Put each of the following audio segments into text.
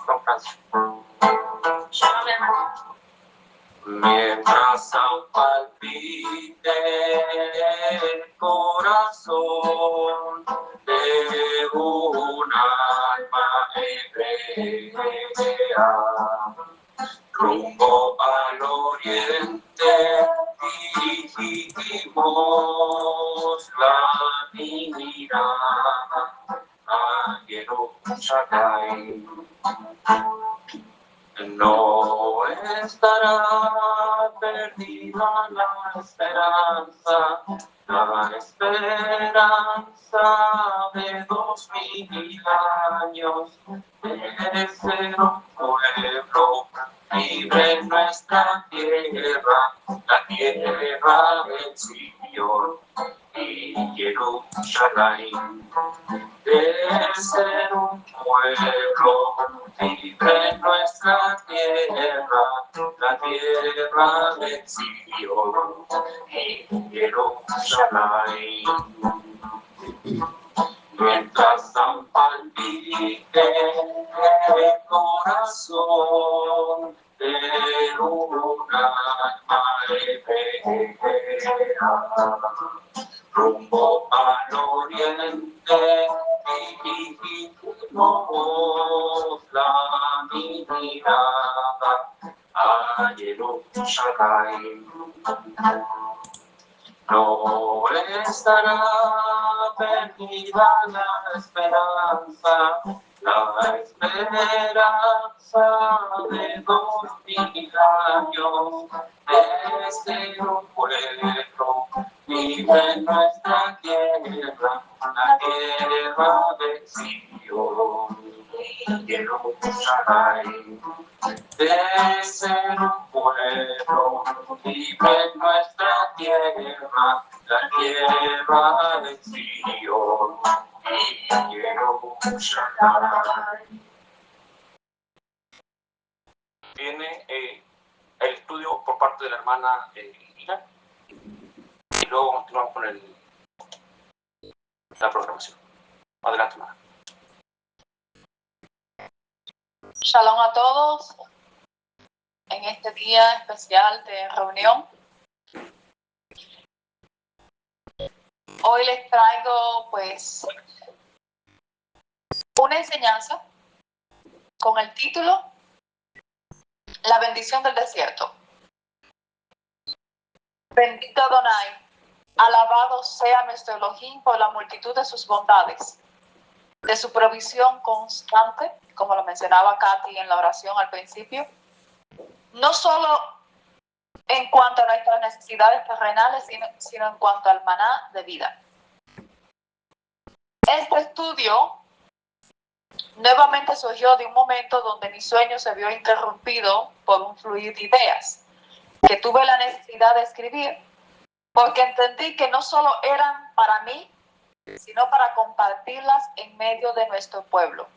con Francia. Mientras aún palpite el corazón de un alma hebrea, rumbo al oriente dirigimos la mirada a Jerusalén. No estará perdida la esperanza de 2000 años de ser un pueblo libre en nuestra tierra, la tierra del Sion y Jerusalén. De ser un pueblo libre en nuestra tierra, la tierra del Sion y Jerusalén. Mientras tan palpite el corazón de un alma hebrea, rumbo al oriente dirigimos la mirada a Jerusalén. No estará perdida la esperanza de 2000 años de ser un pueblo libre en nuestra tierra, la tierra del Sion y Jerusalén. De ser un pueblo libre en nuestra tierra, la tierra del Sion y Jerusalén. Viene el estudio por parte de la hermana Lina y luego continuamos con la programación. Adelante, hermana. Shalom a todos en este día especial de reunión. Hoy les traigo pues una enseñanza con el título La bendición del desierto. Bendito Adonai, alabado sea nuestro Elohim por la multitud de sus bondades, de su provisión constante, como lo mencionaba Katy en la oración al principio, no solo en cuanto a nuestras necesidades terrenales, sino en cuanto al maná de vida. Este estudio nuevamente surgió de un momento donde mi sueño se vio interrumpido por un fluir de ideas que tuve la necesidad de escribir, porque entendí que no solo eran para mí, sino para compartirlas en medio de nuestro pueblo.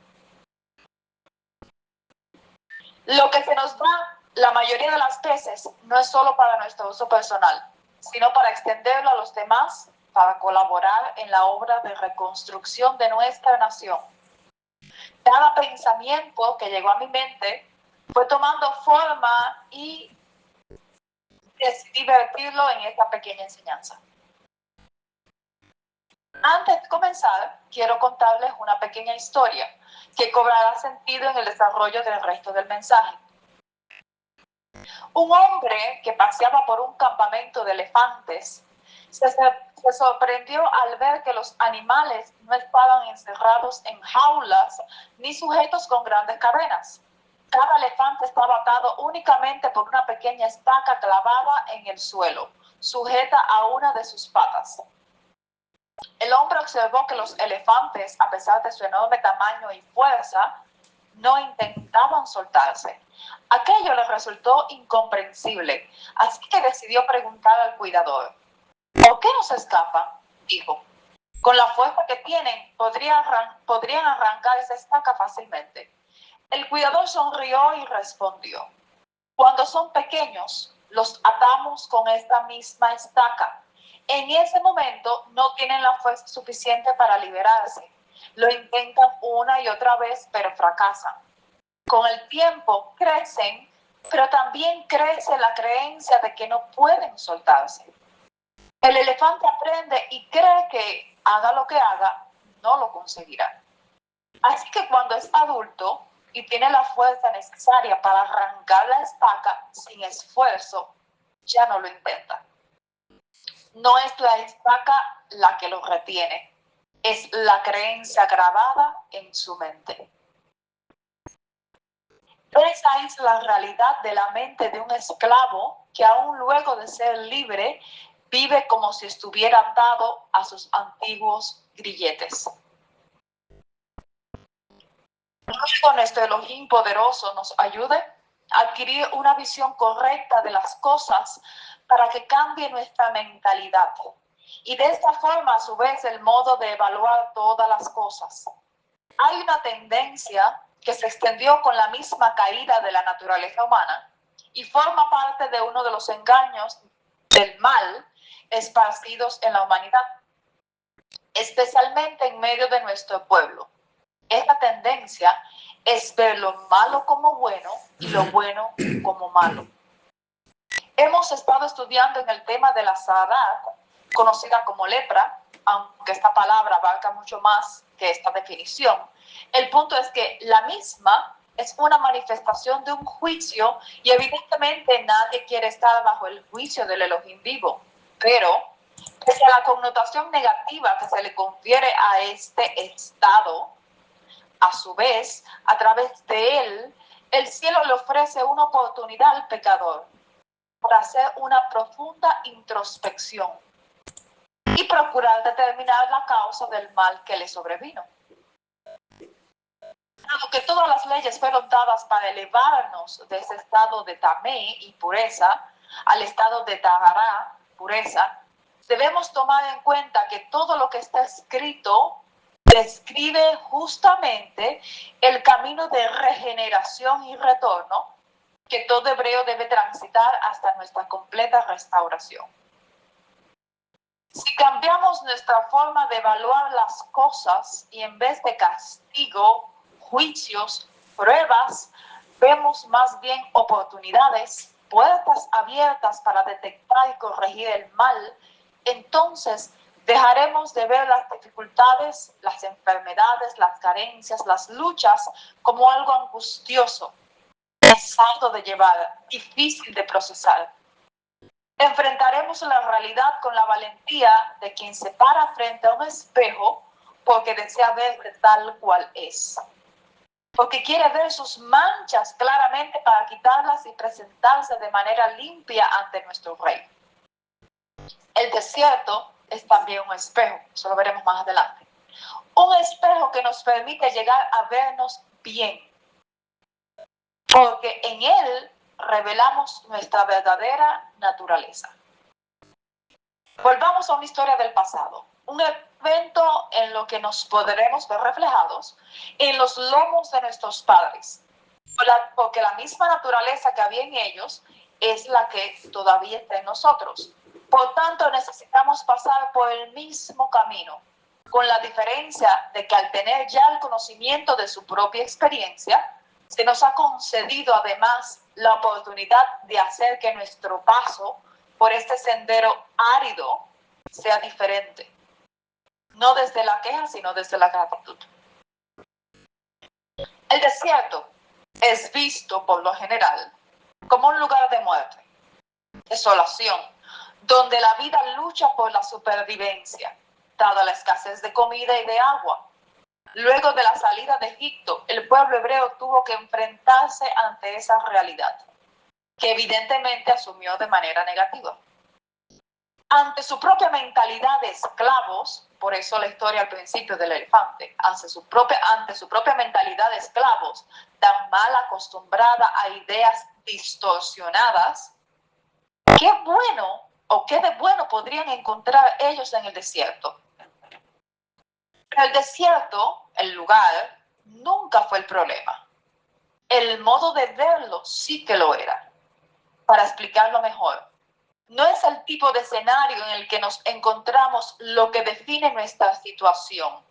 Lo que se nos da la mayoría de las veces no es solo para nuestro uso personal, sino para extenderlo a los demás, para colaborar en la obra de reconstrucción de nuestra nación. Cada pensamiento que llegó a mi mente fue tomando forma y decidí vertirlo en esta pequeña enseñanza. Antes de comenzar, quiero contarles una pequeña historia que cobrará sentido en el desarrollo del resto del mensaje. Un hombre que paseaba por un campamento de elefantes se sorprendió al ver que los animales no estaban encerrados en jaulas ni sujetos con grandes cadenas. Cada elefante estaba atado únicamente por una pequeña estaca clavada en el suelo, sujeta a una de sus patas. El hombre observó que los elefantes, a pesar de su enorme tamaño y fuerza, no intentaban soltarse. Aquello le resultó incomprensible, así que decidió preguntar al cuidador. ¿Por qué no se escapan? Dijo. Con la fuerza que tienen, podrían arrancar esa estaca fácilmente. El cuidador sonrió y respondió. Cuando son pequeños, los atamos con esta misma estaca. En ese momento no tienen la fuerza suficiente para liberarse. Lo intentan una y otra vez, pero fracasan. con el tiempo crecen, pero también crece la creencia de que no pueden soltarse. El elefante aprende y cree que haga lo que haga, no lo conseguirá. Así que cuando es adulto y tiene la fuerza necesaria para arrancar la estaca sin esfuerzo, ya no lo intenta. No es la estaca la que lo retiene, es la creencia grabada en su mente. Esa es la realidad de la mente de un esclavo que aún luego de ser libre vive como si estuviera atado a sus antiguos grilletes. Ruego nuestro Elohim poderoso nos ayude a adquirir una visión correcta de las cosas para que cambie nuestra mentalidad y de esta forma a su vez el modo de evaluar todas las cosas. Hay una tendencia que se extendió con la misma caída de la naturaleza humana y forma parte de uno de los engaños del mal esparcidos en la humanidad, especialmente en medio de nuestro pueblo. Esta tendencia es ver lo malo como bueno y lo bueno como malo. Hemos estado estudiando en el tema de la Sa'adat, conocida como lepra, aunque esta palabra abarca mucho más que esta definición. El punto es que la misma es una manifestación de un juicio y evidentemente nadie quiere estar bajo el juicio del Elohim vivo, pero pese a la connotación negativa que se le confiere a este estado, a su vez, a través de él, el cielo le ofrece una oportunidad al pecador para hacer una profunda introspección y procurar determinar la causa del mal que le sobrevino. Dado que todas las leyes fueron dadas para elevarnos de ese estado de tamé, impureza, al estado de tahará, pureza, debemos tomar en cuenta que todo lo que está escrito describe justamente el camino de regeneración y retorno que todo hebreo debe transitar hasta nuestra completa restauración. Si cambiamos nuestra forma de evaluar las cosas y en vez de castigo, juicios, pruebas, vemos más bien oportunidades, puertas abiertas para detectar y corregir el mal, entonces dejaremos de ver las dificultades, las enfermedades, las carencias, las luchas como algo angustioso, pesado de llevar, difícil de procesar. Enfrentaremos la realidad con la valentía de quien se para frente a un espejo porque desea verse tal cual es. Porque quiere ver sus manchas claramente para quitarlas y presentarse de manera limpia ante nuestro Rey. El desierto es también un espejo, eso lo veremos más adelante. Un espejo que nos permite llegar a vernos bien. Porque en él revelamos nuestra verdadera naturaleza. Volvamos a una historia del pasado, un evento en lo que nos podremos ver reflejados en los lomos de nuestros padres, porque la misma naturaleza que había en ellos es la que todavía está en nosotros. Por tanto, necesitamos pasar por el mismo camino, con la diferencia de que al tener ya el conocimiento de su propia experiencia, se nos ha concedido además la oportunidad de hacer que nuestro paso por este sendero árido sea diferente. No desde la queja, sino desde la gratitud. El desierto es visto por lo general como un lugar de muerte, desolación, donde la vida lucha por la supervivencia, dada la escasez de comida y de agua. Luego de la salida de Egipto, el pueblo hebreo tuvo que enfrentarse ante esa realidad, que evidentemente asumió de manera negativa. Ante su propia mentalidad de esclavos, por eso la historia al principio del elefante, ante su propia mentalidad de esclavos, tan mal acostumbrada a ideas distorsionadas, ¿qué bueno o qué de bueno podrían encontrar ellos en el desierto? El desierto, el lugar, nunca fue el problema. El modo de verlo sí que lo era. Para explicarlo mejor, no es el tipo de escenario en el que nos encontramos lo que define nuestra situación.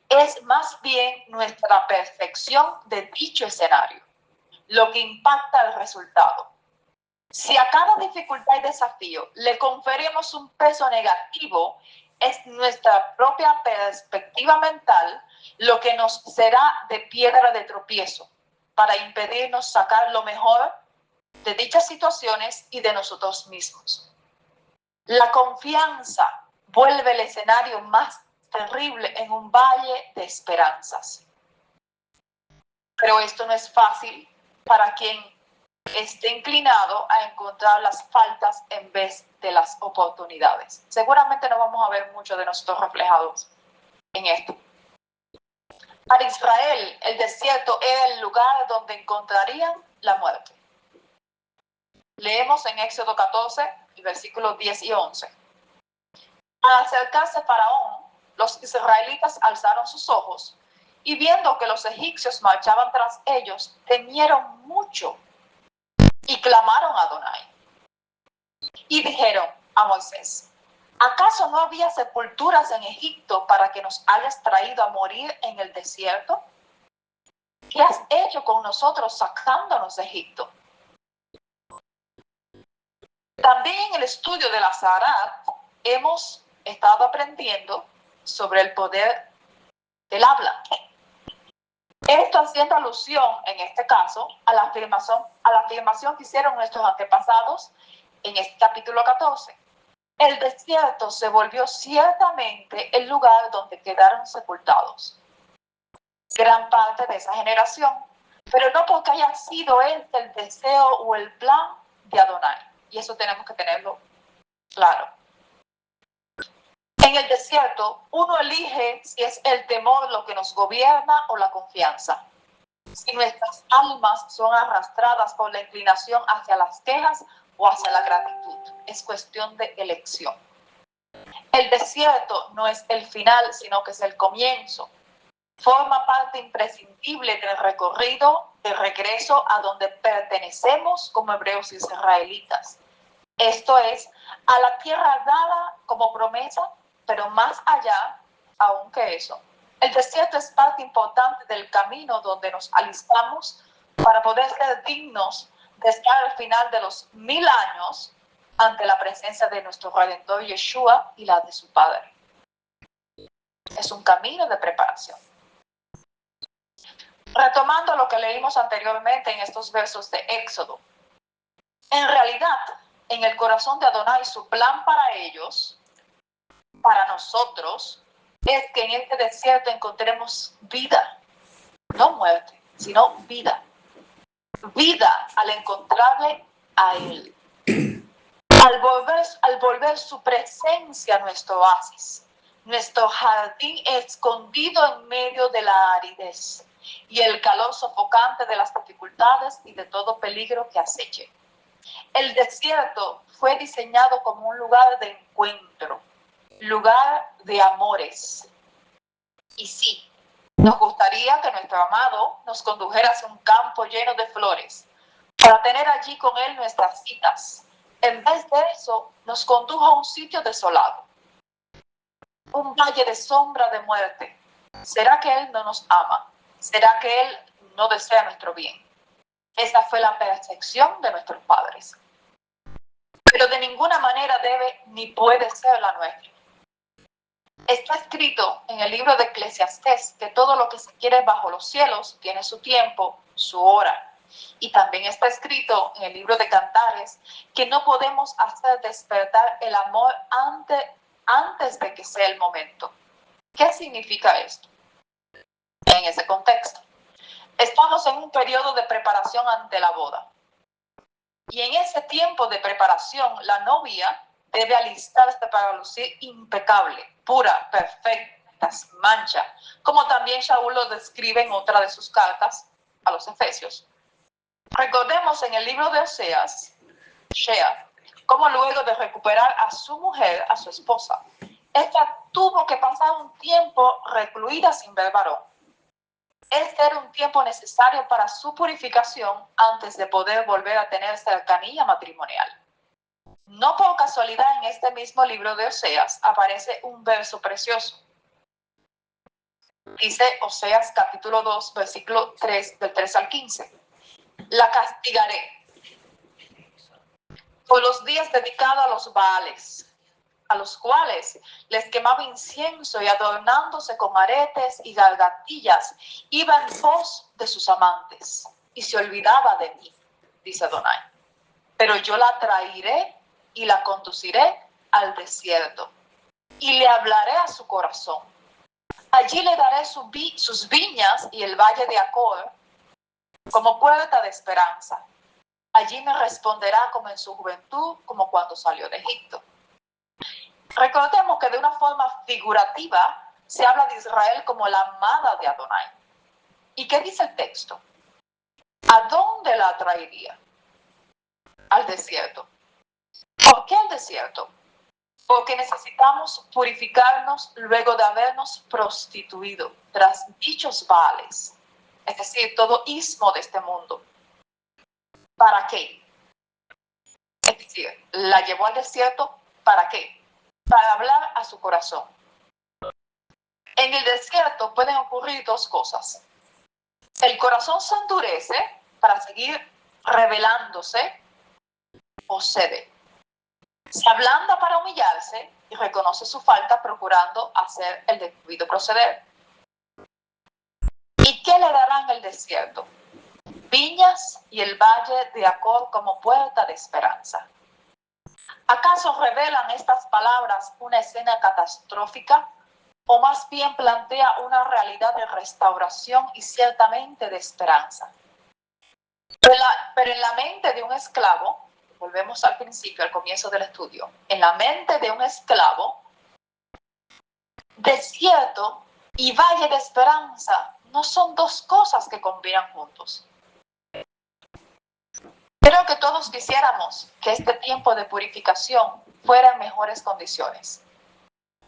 Es más bien nuestra percepción de dicho escenario. lo que impacta el resultado. Si a cada dificultad y desafío le conferimos un peso negativo, es nuestra propia perspectiva mental lo que nos será de piedra de tropiezo para impedirnos sacar lo mejor de dichas situaciones y de nosotros mismos. La confianza vuelve el escenario más terrible en un valle de esperanzas. Pero esto no es fácil para quien esté inclinado a encontrar las faltas en vez de las oportunidades. Seguramente no vamos a ver mucho de nosotros reflejados en esto. Para Israel, el desierto era el lugar donde encontrarían la muerte. Leemos en Éxodo 14, versículos 10 y 11. Al acercarse Faraón, los israelitas alzaron sus ojos y viendo que los egipcios marchaban tras ellos, temieron mucho y clamaron a Adonai. Y dijeron a Moisés: ¿acaso no había sepulturas en Egipto para que nos hayas traído a morir en el desierto? ¿Qué has hecho con nosotros sacándonos de Egipto? También en el estudio de la Zaharat hemos estado aprendiendo sobre el poder del habla. Esto haciendo alusión, en este caso, a la afirmación que hicieron nuestros antepasados en este capítulo 14. El desierto se volvió ciertamente el lugar donde quedaron sepultados gran parte de esa generación, pero no porque haya sido este el deseo o el plan de Adonai. Y eso tenemos que tenerlo claro. En el desierto, uno elige si es el temor lo que nos gobierna o la confianza. Si nuestras almas son arrastradas por la inclinación hacia las quejas o hacia la gratitud. Es cuestión de elección. El desierto no es el final, sino que es el comienzo. Forma parte imprescindible del recorrido de regreso a donde pertenecemos como hebreos y israelitas. Esto es, a la tierra dada como promesa, pero más allá aún que eso. El desierto es parte importante del camino donde nos alistamos para poder ser dignos de estar al final de los 1000 años ante la presencia de nuestro Redentor Yeshua y la de su Padre. Es un camino de preparación. Retomando lo que leímos anteriormente en estos versos de Éxodo, en realidad, en el corazón de Adonai, su plan para ellos, para nosotros, es que en este desierto encontremos vida, no muerte, sino vida. Vida al encontrarle a Él. Al volver su presencia a nuestro oasis, nuestro jardín escondido en medio de la aridez y el calor sofocante de las dificultades y de todo peligro que aceche. El desierto fue diseñado como un lugar de encuentro, lugar de amores. Y sí, nos gustaría que nuestro amado nos condujera hacia un campo lleno de flores, para tener allí con él nuestras citas. En vez de eso, nos condujo a un sitio desolado, un valle de sombra de muerte. ¿Será que él no nos ama? ¿Será que él no desea nuestro bien? Esa fue la percepción de nuestros padres. Pero de ninguna manera debe ni puede ser la nuestra. Está escrito en el libro de Eclesiastés que todo lo que se quiere bajo los cielos tiene su tiempo, su hora. Y también está escrito en el libro de Cantares que no podemos hacer despertar el amor antes de que sea el momento. ¿Qué significa esto? En ese contexto, estamos en un periodo de preparación ante la boda. Y en ese tiempo de preparación, la novia debe alistarse para lucir impecable, pura, perfecta, sin mancha, como también Shaul lo describe en otra de sus cartas a los Efesios. Recordemos en el libro de Oseas, Shea, cómo luego de recuperar a su mujer, a su esposa, esta tuvo que pasar un tiempo recluida sin ver varón. Este era un tiempo necesario para su purificación antes de poder volver a tener cercanía matrimonial. No por casualidad en este mismo libro de Oseas aparece un verso precioso. Dice Oseas capítulo 2, versículo 3, del 3 al 15. la castigaré por los días dedicados a los Baales, a los cuales les quemaba incienso y adornándose con aretes y gargantillas, iba en pos de sus amantes y se olvidaba de mí, dice Adonai. Pero yo la traeré y la conduciré al desierto y le hablaré a su corazón. Allí le daré sus viñas y el valle de Acor como puerta de esperanza. Allí me responderá como en su juventud, como cuando salió de Egipto. Recordemos que de una forma figurativa se habla de Israel como la amada de Adonai. ¿Y qué dice el texto? ¿A dónde la traería? Al desierto. ¿Por qué al desierto? Porque necesitamos purificarnos luego de habernos prostituido tras dichos Baales, es decir, todo ismo de este mundo. ¿Para qué? Es decir, la llevó al desierto, ¿para qué? Para hablar a su corazón. En el desierto pueden ocurrir dos cosas. El corazón se endurece para seguir rebelándose o cede. Se ablanda para humillarse y reconoce su falta procurando hacer el debido proceder. ¿Y qué le darán el desierto? Viñas y el valle de Acor como puerta de esperanza. ¿Acaso revelan estas palabras una escena catastrófica o más bien plantea una realidad de restauración y ciertamente de esperanza? Pero en la mente de un esclavo, volvemos al principio, al comienzo del estudio, en la mente de un esclavo, desierto y valle de esperanza no son dos cosas que combinan juntos. Creo que todos quisiéramos que este tiempo de purificación fuera en mejores condiciones,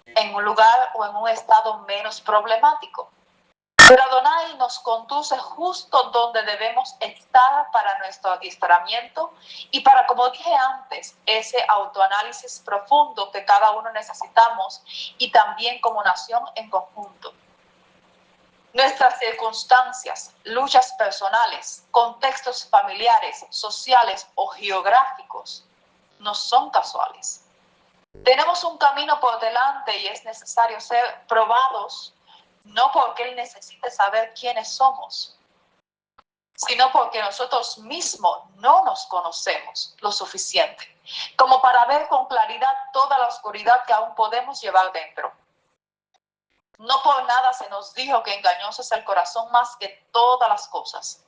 en un lugar o en un estado menos problemático. Pero Adonai nos conduce justo donde debemos estar para nuestro adiestramiento y para, como dije antes, ese autoanálisis profundo que cada uno necesitamos y también como nación en conjunto. Nuestras circunstancias, luchas personales, contextos familiares, sociales o geográficos no son casuales. Tenemos un camino por delante y es necesario ser probados, no porque Él necesite saber quiénes somos, sino porque nosotros mismos no nos conocemos lo suficiente como para ver con claridad toda la oscuridad que aún podemos llevar dentro. No por nada se nos dijo que engañoso es el corazón más que todas las cosas.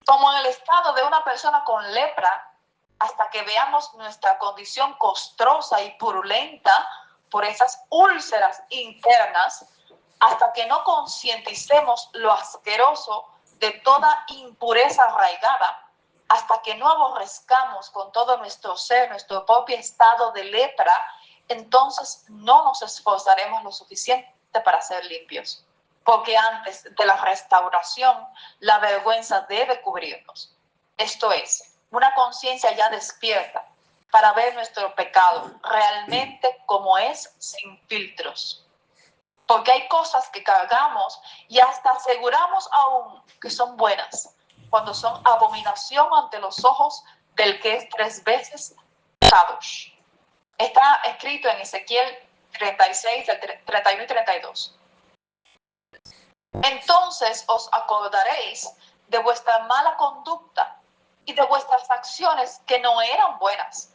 Como en el estado de una persona con lepra, hasta que veamos nuestra condición costrosa y purulenta por esas úlceras internas, hasta que no concienticemos lo asqueroso de toda impureza arraigada, hasta que no aborrezcamos con todo nuestro ser, nuestro propio estado de lepra, entonces no nos esforzaremos lo suficiente para ser limpios. Porque antes de la restauración, la vergüenza debe cubrirnos. Esto es, una conciencia ya despierta para ver nuestro pecado realmente como es, sin filtros. Porque hay cosas que cargamos y hasta aseguramos aún que son buenas, cuando son abominación ante los ojos del que es 3 veces Kadosh. Está escrito en Ezequiel 36, 31 y 32. Entonces os acordaréis de vuestra mala conducta y de vuestras acciones que no eran buenas,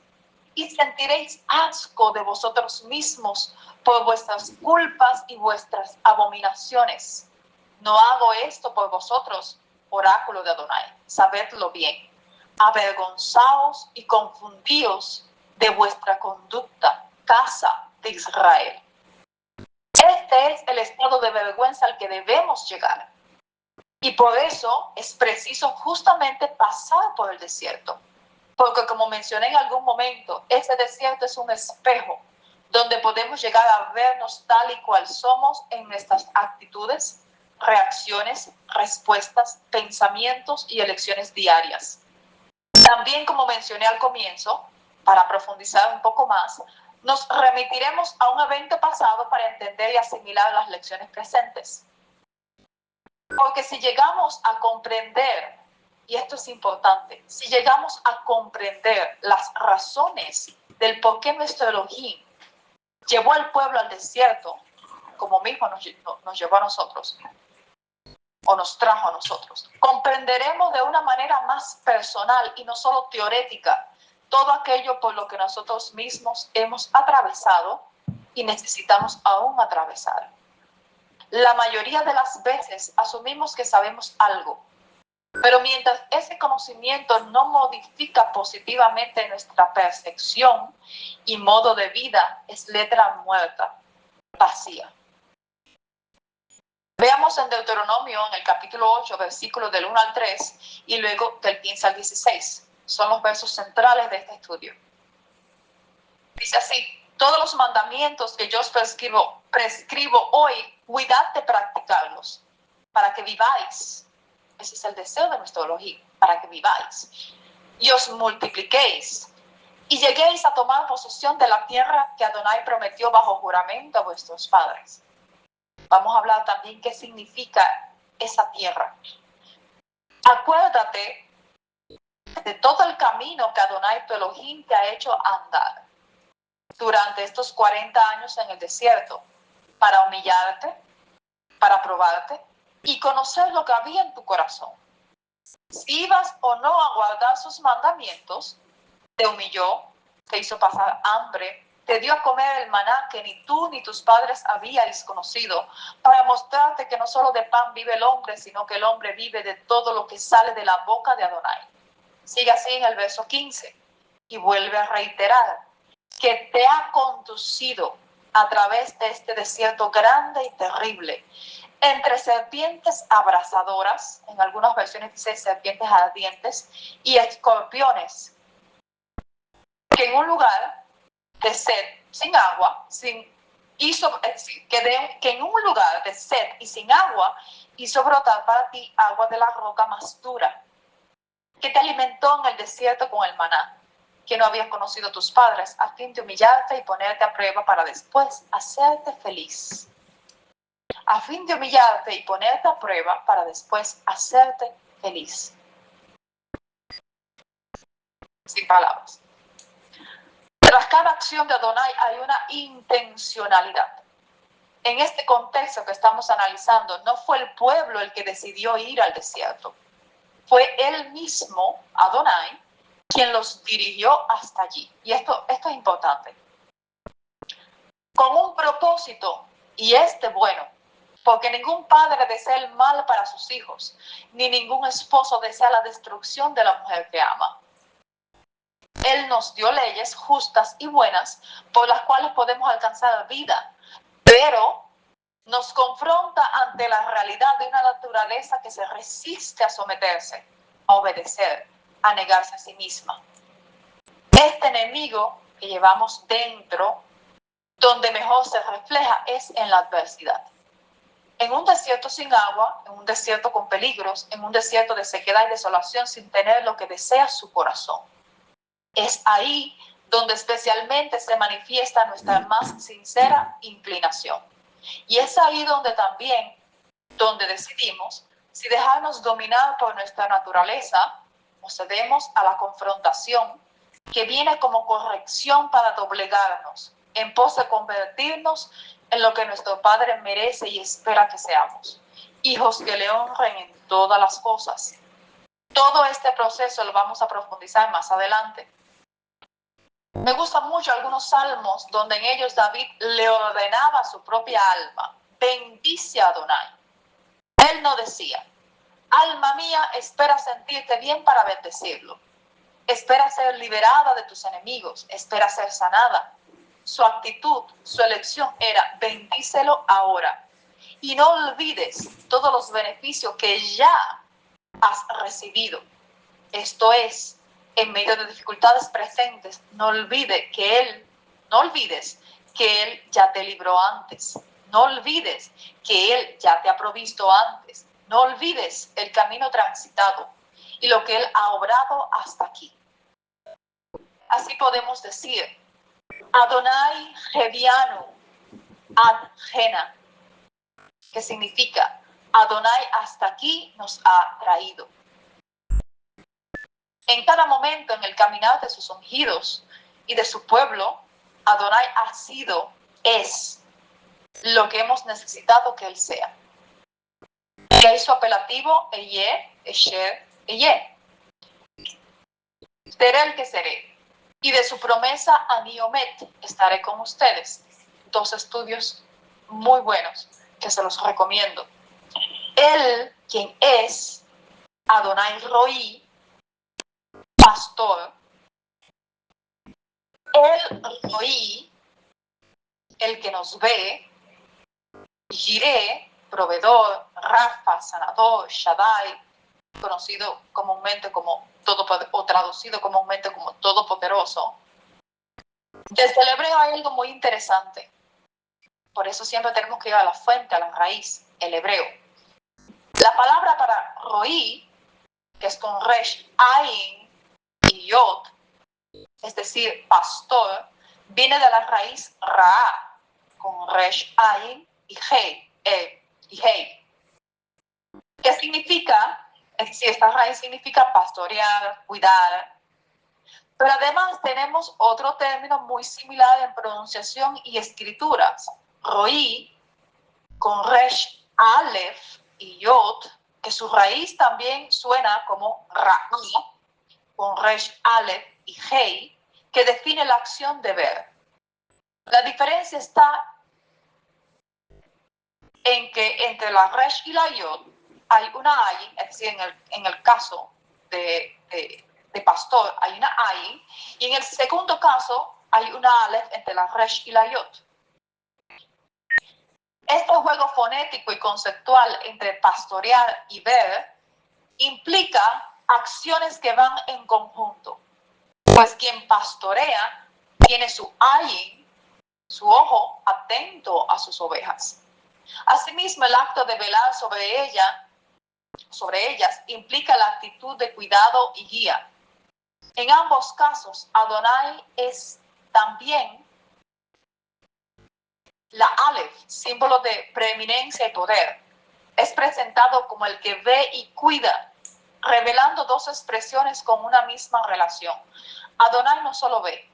y sentiréis asco de vosotros mismos por vuestras culpas y vuestras abominaciones. No hago esto por vosotros, oráculo de Adonai, sabedlo bien. Avergonzaos y confundíos de vuestra conducta, casa de Israel. Este es el estado de vergüenza al que debemos llegar. Y por eso es preciso justamente pasar por el desierto. Porque como mencioné en algún momento, ese desierto es un espejo donde podemos llegar a vernos tal y cual somos en nuestras actitudes, reacciones, respuestas, pensamientos y elecciones diarias. También, como mencioné al comienzo, para profundizar un poco más, nos remitiremos a un evento pasado para entender y asimilar las lecciones presentes. Porque si llegamos a comprender y esto es importante, si llegamos a comprender las razones del por qué nuestro Elohim llevó al pueblo al desierto, como mismo nos llevó a nosotros, o nos trajo a nosotros, comprenderemos de una manera más personal y no solo teorética todo aquello por lo que nosotros mismos hemos atravesado y necesitamos aún atravesar. La mayoría de las veces asumimos que sabemos algo, pero mientras ese conocimiento no modifica positivamente nuestra percepción y modo de vida, es letra muerta, vacía. Veamos en Deuteronomio, en el capítulo 8, versículos del 1 al 3 y luego del 15 al 16. Son los versos centrales de este estudio. Dice así: todos los mandamientos que yo os prescribo hoy, cuidad de practicarlos, para que viváis. Ese es el deseo de nuestro Elohim, para que viváis. Y os multipliquéis, y lleguéis a tomar posesión de la tierra que Adonai prometió bajo juramento a vuestros padres. Vamos a hablar también qué significa esa tierra. Acuérdate de todo el camino que Adonai tu Elohim te ha hecho andar durante estos 40 años en el desierto, para humillarte, para probarte y conocer lo que había en tu corazón. Si ibas o no a guardar sus mandamientos, te humilló, te hizo pasar hambre, te dio a comer el maná que ni tú ni tus padres habíais conocido, para mostrarte que no solo de pan vive el hombre, sino que el hombre vive de todo lo que sale de la boca de Adonai. Sigue así en el verso 15 y vuelve a reiterar que te ha conducido a través de este desierto grande y terrible, entre serpientes abrasadoras, en algunas versiones dice serpientes ardientes, y escorpiones, que en un lugar de sed, sin agua, que en un lugar de sed y sin agua, hizo brotar para ti agua de la roca más dura, que te alimentó en el desierto con el maná, que no habían conocido tus padres, a fin de humillarte y ponerte a prueba para después hacerte feliz. A fin de humillarte y ponerte a prueba para después hacerte feliz. Sin palabras. Tras cada acción de Adonai hay una intencionalidad. En este contexto que estamos analizando, no fue el pueblo el que decidió ir al desierto. Fue él mismo, Adonai, quien los dirigió hasta allí. Y esto es importante. Con un propósito, y bueno, porque ningún padre desea el mal para sus hijos, ni ningún esposo desea la destrucción de la mujer que ama. Él nos dio leyes justas y buenas por las cuales podemos alcanzar vida, pero nos confronta ante la realidad de una naturaleza que se resiste a someterse, a obedecer, a negarse a sí misma. Este enemigo que llevamos dentro, donde mejor se refleja es en la adversidad. En un desierto sin agua, en un desierto con peligros, en un desierto de sequedad y desolación sin tener lo que desea su corazón. Es ahí donde especialmente se manifiesta nuestra más sincera inclinación. Y es ahí donde decidimos si dejarnos dominar por nuestra naturaleza o cedemos a la confrontación que viene como corrección para doblegarnos, en pos de convertirnos en lo que nuestro Padre merece y espera que seamos, hijos que le honren en todas las cosas. Todo este proceso lo vamos a profundizar más adelante. Me gustan mucho algunos salmos donde en ellos David le ordenaba a su propia alma: bendice a Adonai. Él no decía: alma mía, espera sentirte bien para bendecirlo. Espera ser liberada de tus enemigos, espera ser sanada. Su actitud, su elección era: bendícelo ahora. Y no olvides todos los beneficios que ya has recibido. Esto es, en medio de dificultades presentes, no olvides que Él ya te libró antes. No olvides que Él ya te ha provisto antes. No olvides el camino transitado y lo que Él ha obrado hasta aquí. Así podemos decir: Adonai Hevianu ad Hena, que significa: Adonai hasta aquí nos ha traído. En cada momento en el caminar de sus ungidos y de su pueblo, Adonai ha sido, es lo que hemos necesitado que Él sea. Y ahí su apelativo, Eye, Esher, Eye. Seré el que seré. Y de su promesa, Aniomet, estaré con ustedes. 2 estudios muy buenos que se los recomiendo. Él, quien es Adonai Roí, pastor. El Roí, el que nos ve. Jireh, proveedor. Rafa, sanador. Shaddai, conocido comúnmente como o traducido comúnmente como todopoderoso. Desde el hebreo hay algo muy interesante. Por eso siempre tenemos que ir a la fuente, a la raíz, el hebreo. La palabra para roí, que es con resh, ayin y yod, es decir, pastor, viene de la raíz ra, con resh, ayin y hei. ¿Qué significa? Es decir, esta raíz significa pastorear, cuidar. Pero además tenemos otro término muy similar en pronunciación y escrituras. Roí, con resh, alef y yod, que su raíz también suena como ra'i, con resh, alef y hei, que define la acción de ver. La diferencia está en que entre la resh y la yod hay una ayin, es decir, en el caso de pastor hay una ayin, y en el segundo caso hay una alef entre la resh y la yod. Este juego fonético y conceptual entre pastorear y ver implica acciones que van en conjunto, pues quien pastorea tiene su ayin, su ojo atento a sus ovejas. Asimismo, el acto de velar sobre ellas implica la actitud de cuidado y guía. En ambos casos, Adonai es también la Aleph, símbolo de preeminencia y poder. Es presentado como el que ve y cuida, revelando 2 expresiones con una misma relación. Adonai no solo ve,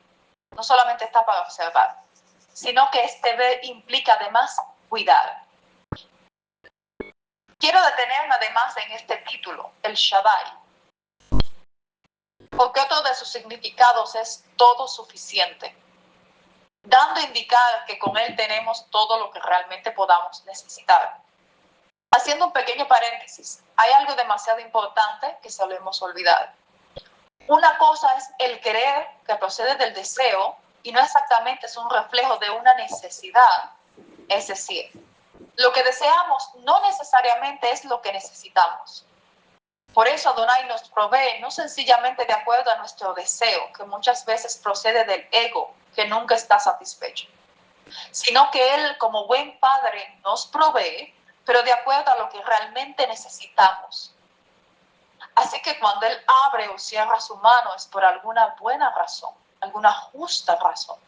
no solamente está para observar, sino que este ver implica además cuidar. Quiero detenerme además en este título, el Shaddai, porque otro de sus significados es todo suficiente, dando a indicar que con él tenemos todo lo que realmente podamos necesitar. Haciendo un pequeño paréntesis, hay algo demasiado importante que solemos olvidar. Una cosa es el querer, que procede del deseo, y no exactamente es un reflejo de una necesidad. Es decir, lo que deseamos no necesariamente es lo que necesitamos. Por eso Adonai nos provee no sencillamente de acuerdo a nuestro deseo, que muchas veces procede del ego, que nunca está satisfecho, sino que Él, como buen padre, nos provee, pero de acuerdo a lo que realmente necesitamos. Así que cuando Él abre o cierra su mano es por alguna buena razón, alguna justa razón.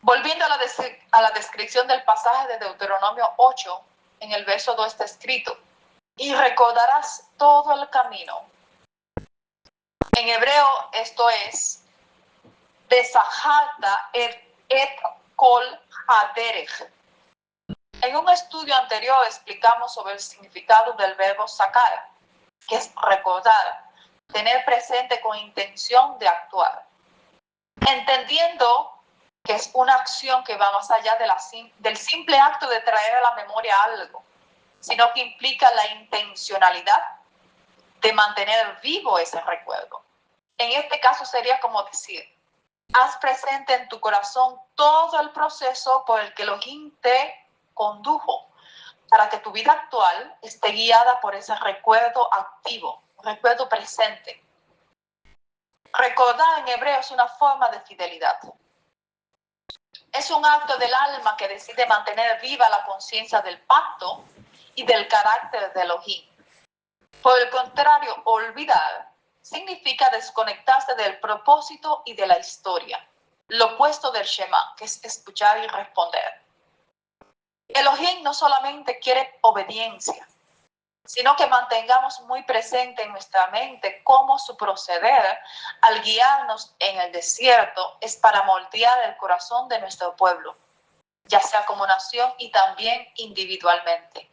Volviendo a la descripción del pasaje de Deuteronomio 8, en el verso 2 está escrito: y recordarás todo el camino. En hebreo esto es Besajarta et kol haderech. En un estudio anterior explicamos sobre el significado del verbo sacar, que es recordar, tener presente con intención de actuar. Entendiendo que es una acción que va más allá del simple acto de traer a la memoria algo, sino que implica la intencionalidad de mantener vivo ese recuerdo. En este caso sería como decir: haz presente en tu corazón todo el proceso por el que Elohim te condujo, para que tu vida actual esté guiada por ese recuerdo activo, recuerdo presente. Recordar en hebreo es una forma de fidelidad. Es un acto del alma que decide mantener viva la conciencia del pacto y del carácter de Elohim. Por el contrario, olvidar significa desconectarse del propósito y de la historia, lo opuesto del Shema, que es escuchar y responder. Elohim no solamente quiere obediencia, sino que mantengamos muy presente en nuestra mente cómo su proceder al guiarnos en el desierto es para moldear el corazón de nuestro pueblo, ya sea como nación y también individualmente.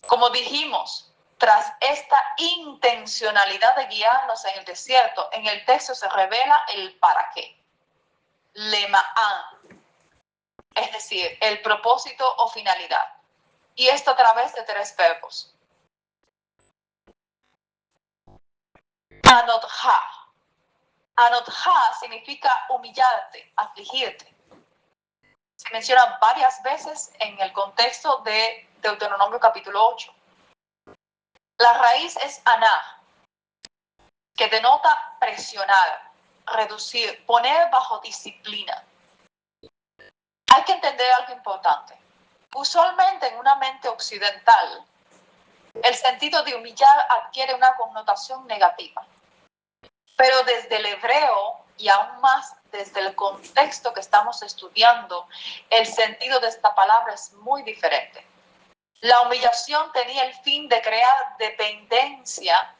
Como dijimos, tras esta intencionalidad de guiarnos en el desierto, en el texto se revela el para qué. Lema'an, es decir, el propósito o finalidad. Y esto a través de 3 verbos. Anotha. Anotha significa humillarte, afligirte. Se menciona varias veces en el contexto de Deuteronomio capítulo 8. La raíz es aná, que denota presionar, reducir, poner bajo disciplina. Hay que entender algo importante. Usualmente en una mente occidental, el sentido de humillar adquiere una connotación negativa. Pero desde el hebreo y aún más desde el contexto que estamos estudiando, el sentido de esta palabra es muy diferente. La humillación tenía el fin de crear dependencia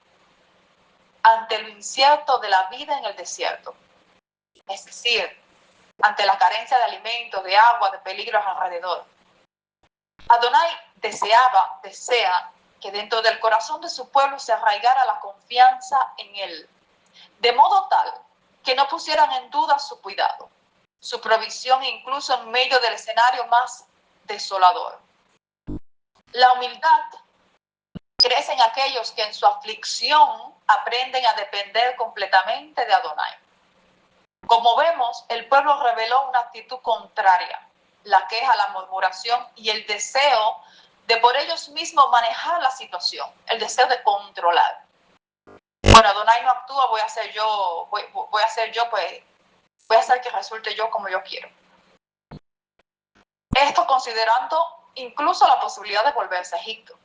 ante lo incierto de la vida en el desierto. Es decir, ante la carencia de alimentos, de agua, de peligros alrededor. Adonai desea que dentro del corazón de su pueblo se arraigara la confianza en él, de modo tal que no pusieran en duda su cuidado, su provisión incluso en medio del escenario más desolador. La humildad crece en aquellos que en su aflicción aprenden a depender completamente de Adonai. Como vemos, el pueblo reveló una actitud contraria, la queja, la murmuración y el deseo de por ellos mismos manejar la situación, el deseo de controlar. Bueno, Adonai no actúa, voy a hacer que resulte yo como yo quiero. Esto considerando incluso la posibilidad de volverse a Egipto.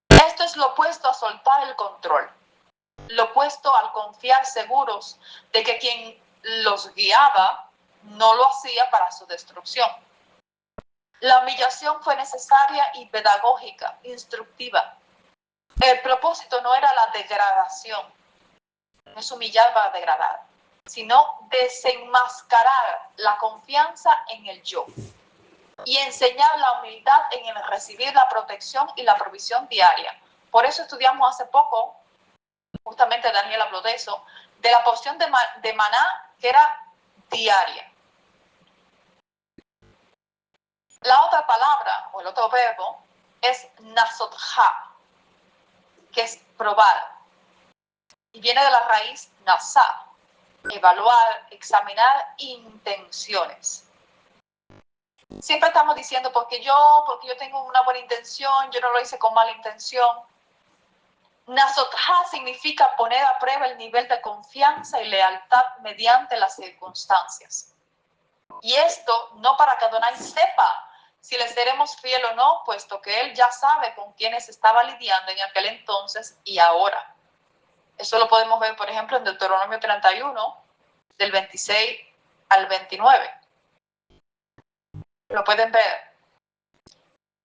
Esto es lo opuesto a soltar el control, lo opuesto al confiar seguros de que quien los guiaba no lo hacía para su destrucción. La humillación fue necesaria y pedagógica, instructiva. El propósito no era la degradación, no es humillar para degradar, sino desenmascarar la confianza en el yo y enseñar la humildad en el recibir la protección y la provisión diaria. Por eso estudiamos hace poco, justamente Daniel habló de eso, de la porción de maná que era diaria. La otra palabra o el otro verbo es nasotha, que es probar, y viene de la raíz nasá, evaluar, examinar intenciones. Siempre estamos diciendo porque yo tengo una buena intención, yo no lo hice con mala intención. Nasotha significa poner a prueba el nivel de confianza y lealtad mediante las circunstancias. Y esto no para que Adonai sepa si le seremos fiel o no, puesto que él ya sabe con quiénes estaba lidiando en aquel entonces y ahora. Eso lo podemos ver, por ejemplo, en Deuteronomio 31, del 26 al 29. Lo pueden ver.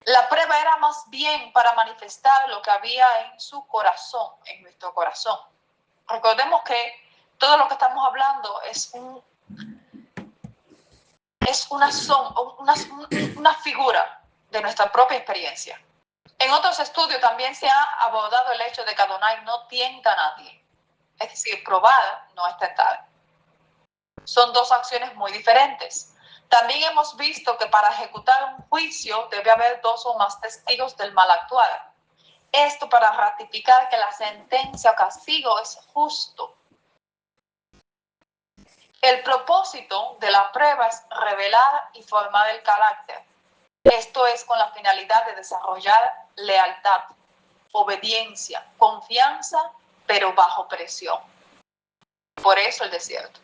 La prueba era más bien para manifestar lo que había en su corazón, en nuestro corazón. Recordemos que todo lo que estamos hablando es una figura de nuestra propia experiencia. En otros estudios también se ha abordado el hecho de que Adonai no tienta a nadie. Es decir, probar no es tentar. Son dos acciones muy diferentes. También hemos visto que para ejecutar un juicio debe haber 2 o más testigos del mal actuar. Esto para ratificar que la sentencia o castigo es justo. El propósito de la prueba es revelar y formar el carácter. Esto es con la finalidad de desarrollar lealtad, obediencia, confianza, pero bajo presión. Por eso el desierto.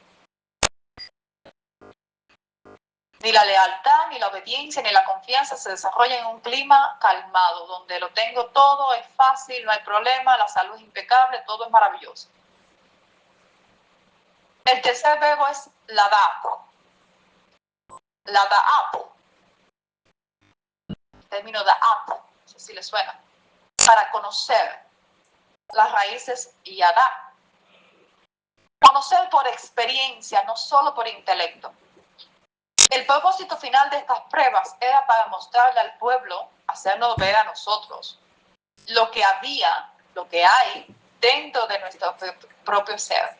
Ni la lealtad, ni la obediencia, ni la confianza se desarrollan en un clima calmado, donde lo tengo todo, es fácil, no hay problema, la salud es impecable, todo es maravilloso. El tercer verbo es lada'at. Lada'at. El término da'at sé si les suena, para conocer las raíces Yadá. Conocer por experiencia, no solo por intelecto. El propósito final de estas pruebas era para mostrarle al pueblo, hacernos ver a nosotros lo que había, lo que hay dentro de nuestro propio ser,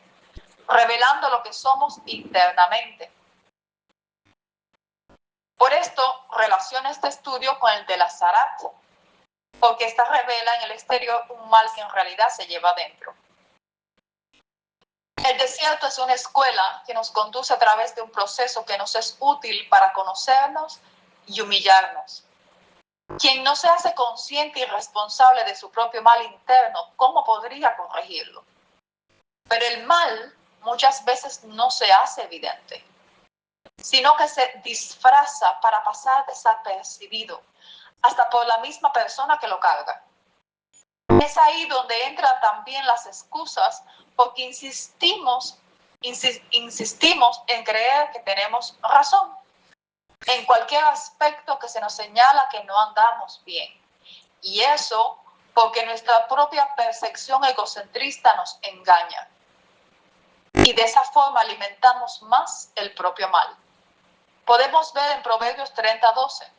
revelando lo que somos internamente. Por esto relaciona este estudio con el de la Zarat, porque esta revela en el exterior un mal que en realidad se lleva adentro. El desierto es una escuela que nos conduce a través de un proceso que nos es útil para conocernos y humillarnos. Quien no se hace consciente y responsable de su propio mal interno, ¿cómo podría corregirlo? Pero el mal muchas veces no se hace evidente, sino que se disfraza para pasar desapercibido, hasta por la misma persona que lo carga. Es ahí donde entran también las excusas, porque insistimos en creer que tenemos razón en cualquier aspecto que se nos señala que no andamos bien. Y eso porque nuestra propia percepción egocentrista nos engaña. Y de esa forma alimentamos más el propio mal. Podemos ver en Proverbios 30:12.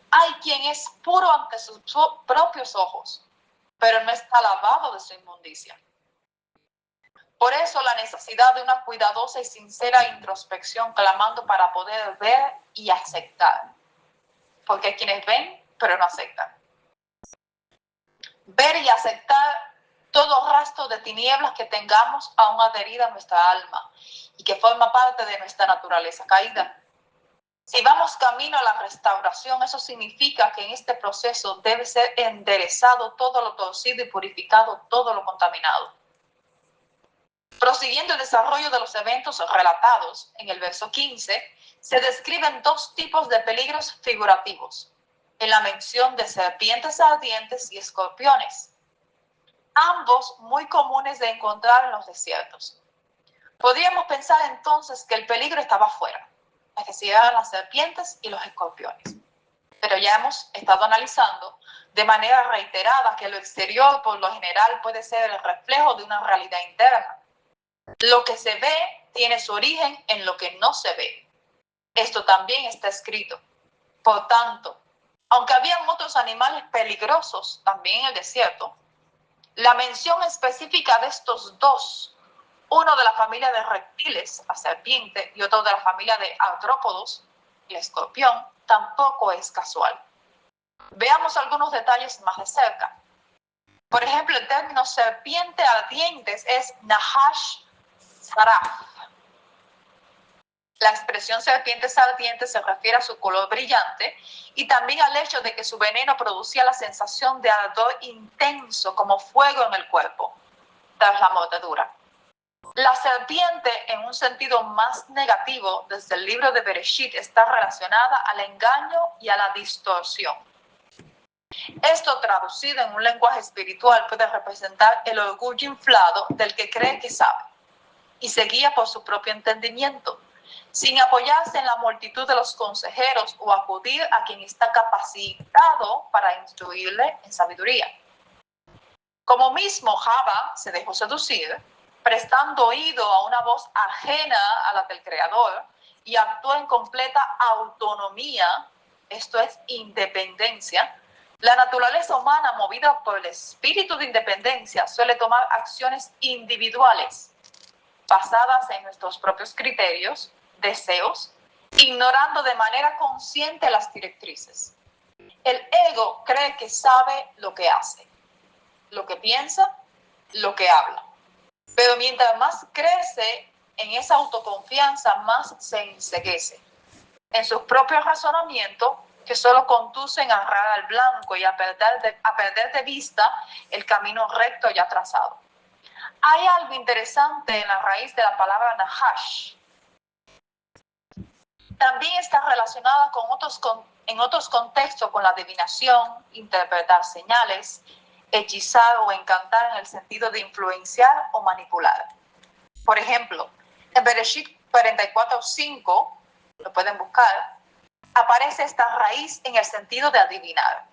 Hay quien es puro ante sus propios ojos, pero no está lavado de su inmundicia. Por eso la necesidad de una cuidadosa y sincera introspección, clamando para poder ver y aceptar. Porque hay quienes ven, pero no aceptan. Ver y aceptar todo rastro de tinieblas que tengamos aún adherida a nuestra alma y que forma parte de nuestra naturaleza caída. Si vamos camino a la restauración, eso significa que en este proceso debe ser enderezado todo lo torcido y purificado todo lo contaminado. Prosiguiendo el desarrollo de los eventos relatados en el verso 15, se describen dos tipos de peligros figurativos, en la mención de serpientes ardientes y escorpiones, ambos muy comunes de encontrar en los desiertos. Podríamos pensar entonces que el peligro estaba afuera, es decir, eran las serpientes y los escorpiones. Pero ya hemos estado analizando de manera reiterada que lo exterior por lo general puede ser el reflejo de una realidad interna. Lo que se ve tiene su origen en lo que no se ve. Esto también está escrito. Por tanto, aunque habían otros animales peligrosos también en el desierto, la mención específica de estos dos, uno de la familia de reptiles, la serpiente, y otro de la familia de artrópodos, el escorpión, tampoco es casual. Veamos algunos detalles más de cerca. Por ejemplo, el término serpiente ardientes es Nahash Saraf. La expresión serpientes ardientes se refiere a su color brillante y también al hecho de que su veneno producía la sensación de ardor intenso como fuego en el cuerpo tras la mordedura. La serpiente, en un sentido más negativo, desde el libro de Bereshit, está relacionada al engaño y a la distorsión. Esto, traducido en un lenguaje espiritual, puede representar el orgullo inflado del que cree que sabe y se guía por su propio entendimiento, sin apoyarse en la multitud de los consejeros o acudir a quien está capacitado para instruirle en sabiduría. Como mismo Java se dejó seducir, prestando oído a una voz ajena a la del Creador, y actuó en completa autonomía, esto es independencia. La naturaleza humana, movida por el espíritu de independencia, suele tomar acciones individuales, basadas en nuestros propios criterios, deseos, ignorando de manera consciente las directrices. El ego cree que sabe lo que hace, lo que piensa, lo que habla. Pero mientras más crece en esa autoconfianza, más se enceguece en sus propios razonamientos, que solo conducen a errar al blanco y a perder de vista el camino recto ya trazado. Hay algo interesante en la raíz de la palabra Nahash. También está relacionada en otros contextos con la adivinación, interpretar señales, hechizar o encantar en el sentido de influenciar o manipular. Por ejemplo, en Bereshit 44:5, lo pueden buscar, aparece esta raíz en el sentido de adivinar.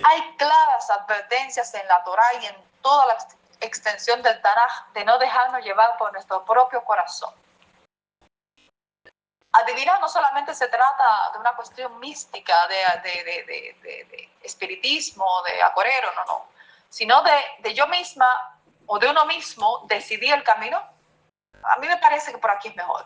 Hay claras advertencias en la Torá y en toda la extensión del Tanaj de no dejarnos llevar por nuestro propio corazón. Adivinar no solamente se trata de una cuestión mística, de espiritismo, de agorero, no, sino de yo misma o de uno mismo decidir el camino. A mí me parece que por aquí es mejor.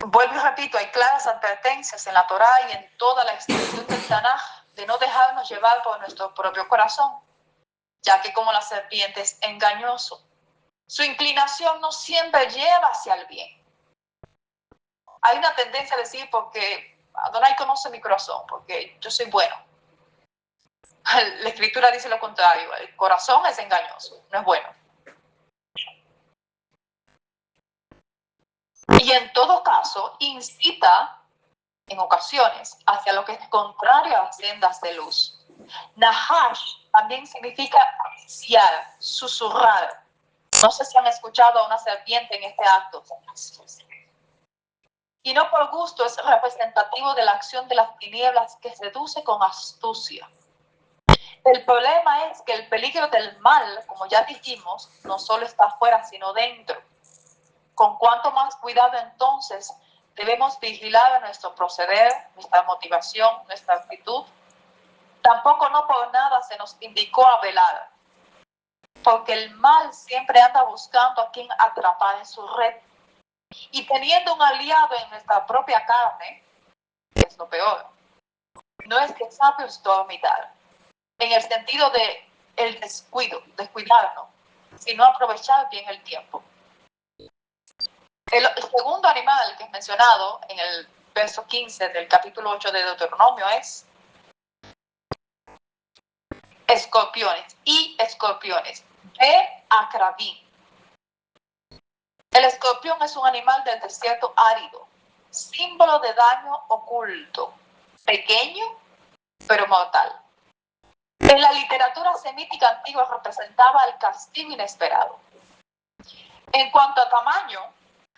Vuelvo y repito, hay claras advertencias en la Torá y en toda la extensión del Tanaj de no dejarnos llevar por nuestro propio corazón, ya que como la serpiente es engañoso, su inclinación no siempre lleva hacia el bien. Hay una tendencia a decir porque Adonai conoce mi corazón, porque yo soy bueno. La Escritura dice lo contrario, el corazón es engañoso, no es bueno. Y en todo caso, incita en ocasiones hacia lo que es contrario a las sendas de luz. Nahash también significa acariciar, susurrar. No sé si han escuchado a una serpiente en este acto. Y no por gusto es representativo de la acción de las tinieblas que seduce con astucia. El problema es que el peligro del mal, como ya dijimos, no solo está afuera, sino dentro. Con cuanto más cuidado entonces debemos vigilar nuestro proceder, nuestra motivación, nuestra actitud. Tampoco no por nada se nos indicó a velar, porque el mal siempre anda buscando a quien atrapar en su red. Y teniendo un aliado en nuestra propia carne, que es lo peor, no es que sabios dormitar, en el sentido de el descuido, descuidarnos, sino aprovechar bien el tiempo. El segundo animal que es mencionado en el verso 15 del capítulo 8 de Deuteronomio es escorpiones y escorpiones de Acrabín. El escorpión es un animal del desierto árido, símbolo de daño oculto, pequeño pero mortal. En la literatura semítica antigua representaba el castigo inesperado. En cuanto a tamaño,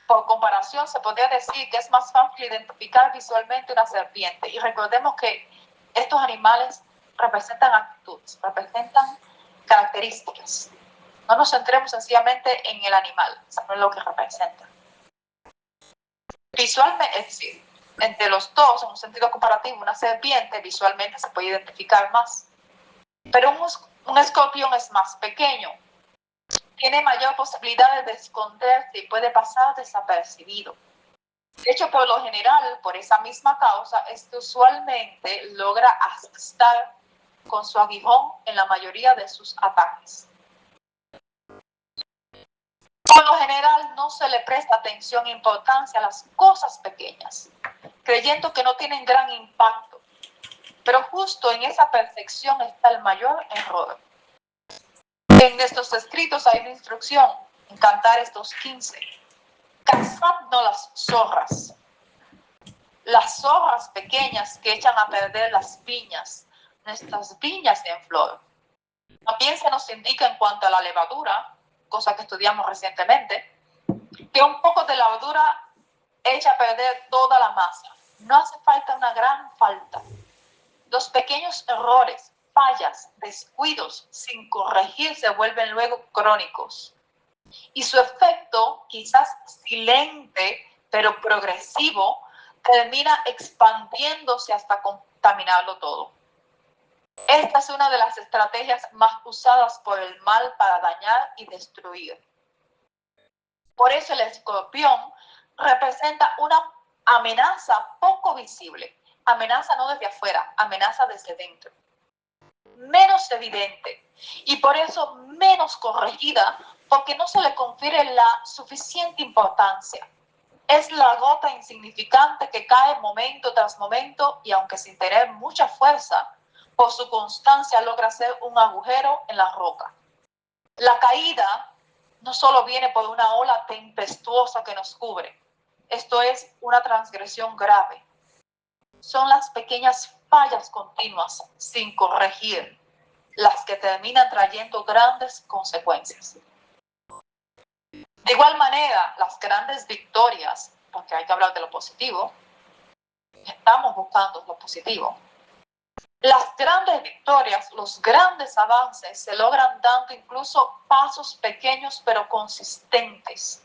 por comparación, se podría decir que es más fácil identificar visualmente una serpiente. Y recordemos que estos animales representan actitudes, representan características. No nos centremos sencillamente en el animal, sino en lo que representa. Visualmente, es decir, entre los dos, en un sentido comparativo, una serpiente visualmente se puede identificar más. Pero un escorpión es más pequeño, tiene mayor posibilidad de esconderse y puede pasar desapercibido. De hecho, por lo general, por esa misma causa, usualmente logra asestar con su aguijón en la mayoría de sus ataques. Por lo general, no se le presta atención e importancia a las cosas pequeñas, creyendo que no tienen gran impacto. Pero justo en esa percepción está el mayor error. En estos escritos hay una instrucción en Cantares 2:15. Cazad no las zorras pequeñas que echan a perder las viñas, nuestras viñas en flor. También se nos indica en cuanto a la levadura, cosa que estudiamos recientemente, que un poco de levadura echa a perder toda la masa. No hace falta una gran falta. Los pequeños errores, fallas, descuidos sin corregir se vuelven luego crónicos. Y su efecto, quizás silente, pero progresivo, termina expandiéndose hasta contaminarlo todo. Esta es una de las estrategias más usadas por el mal para dañar y destruir. Por eso el escorpión representa una amenaza poco visible. Amenaza no desde afuera, amenaza desde dentro. Menos evidente y por eso menos corregida, porque no se le confiere la suficiente importancia. Es la gota insignificante que cae momento tras momento y aunque sin tener mucha fuerza, por su constancia logra hacer un agujero en la roca. La caída no solo viene por una ola tempestuosa que nos cubre, esto es una transgresión grave. Son las pequeñas fallas continuas sin corregir las que terminan trayendo grandes consecuencias. De igual manera, las grandes victorias, porque hay que hablar de lo positivo, Estamos buscando lo positivo. Las grandes victorias, los grandes avances se logran dando incluso pasos pequeños pero consistentes,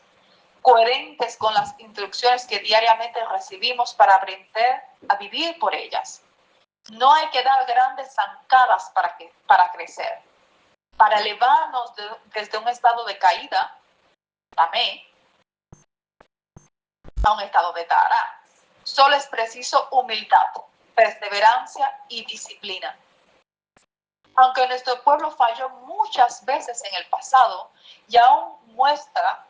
coherentes con las instrucciones que diariamente recibimos para aprender a vivir por ellas. No hay que dar grandes zancadas para crecer. Para elevarnos desde un estado de caída, tamé, a un estado de tara, solo es preciso humildad, perseverancia y disciplina. Aunque nuestro pueblo falló muchas veces en el pasado y aún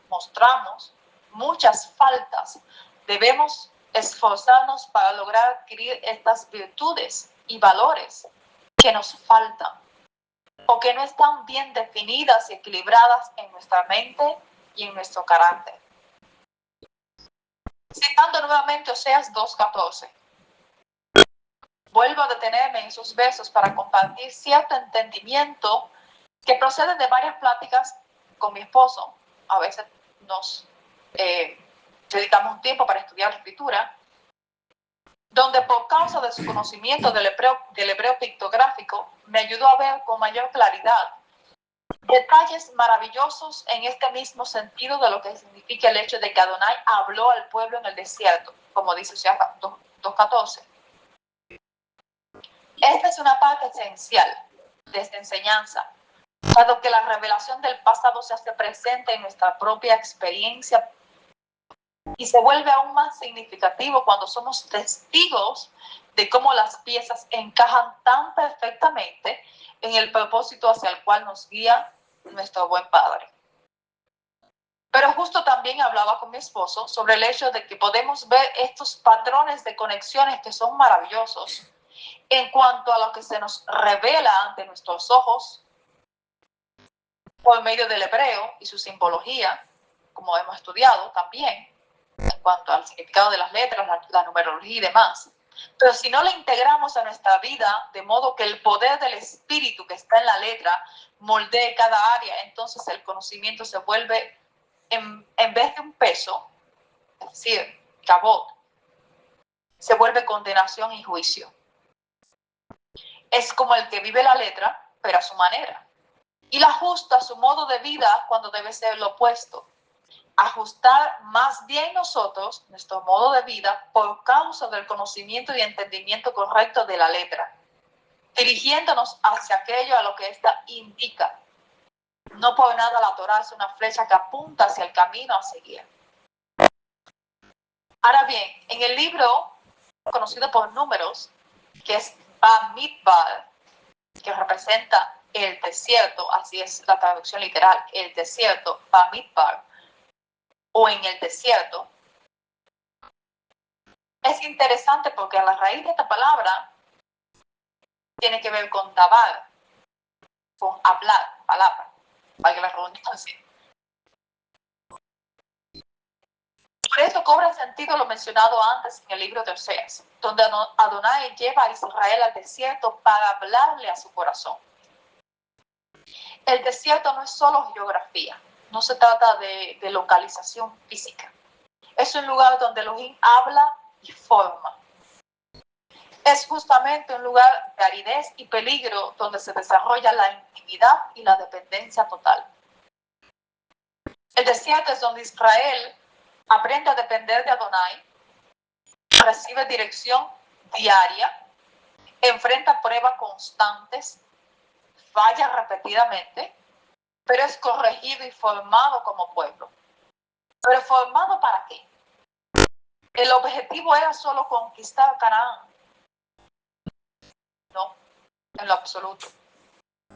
mostramos muchas faltas, debemos esforzarnos para lograr adquirir estas virtudes y valores que nos faltan o que no están bien definidas y equilibradas en nuestra mente y en nuestro carácter. Citando nuevamente Oseas 2:14. Vuelvo a detenerme en sus versos para compartir cierto entendimiento que procede de varias pláticas con mi esposo. A veces nos dedicamos un tiempo para estudiar la escritura, donde por causa de su conocimiento del hebreo pictográfico me ayudó a ver con mayor claridad detalles maravillosos en este mismo sentido de lo que significa el hecho de que Adonai habló al pueblo en el desierto, como dice Oseas 2:14. Esta es una parte esencial de esta enseñanza, dado que la revelación del pasado se hace presente en nuestra propia experiencia y se vuelve aún más significativo cuando somos testigos de cómo las piezas encajan tan perfectamente en el propósito hacia el cual nos guía nuestro buen Padre. Pero justo también hablaba con mi esposo sobre el hecho de que podemos ver estos patrones de conexiones que son maravillosos en cuanto a lo que se nos revela ante nuestros ojos por medio del hebreo y su simbología, como hemos estudiado también, en cuanto al significado de las letras, la numerología y demás. Pero si no le integramos a nuestra vida de modo que el poder del espíritu que está en la letra moldee cada área, entonces el conocimiento se vuelve, en vez de un peso, es decir, cabot, se vuelve condenación y juicio. Es como el que vive la letra, pero a su manera. Y la ajusta a su modo de vida cuando debe ser lo opuesto. Ajustar más bien nosotros nuestro modo de vida por causa del conocimiento y entendimiento correcto de la letra, dirigiéndonos hacia aquello a lo que ésta indica. No por nada la Torá es una flecha que apunta hacia el camino a seguir. Ahora bien, en el libro conocido por Números, que es Bamidbar, que representa el desierto, así es la traducción literal, el desierto, Bamidbar, o en el desierto, es interesante porque la raíz de esta palabra tiene que ver con dabar, con hablar, palabra, para que la redundancia. Por eso cobra sentido lo mencionado antes en el libro de Oseas, donde Adonai lleva a Israel al desierto para hablarle a su corazón. El desierto no es solo geografía, no se trata de localización física. Es un lugar donde Elohim habla y forma. Es justamente un lugar de aridez y peligro donde se desarrolla la intimidad y la dependencia total. El desierto es donde Israel aprende a depender de Adonai, recibe dirección diaria, enfrenta pruebas constantes, falla repetidamente, pero es corregido y formado como pueblo. ¿Pero formado para qué? El objetivo era solo conquistar Canaán. No, en lo absoluto.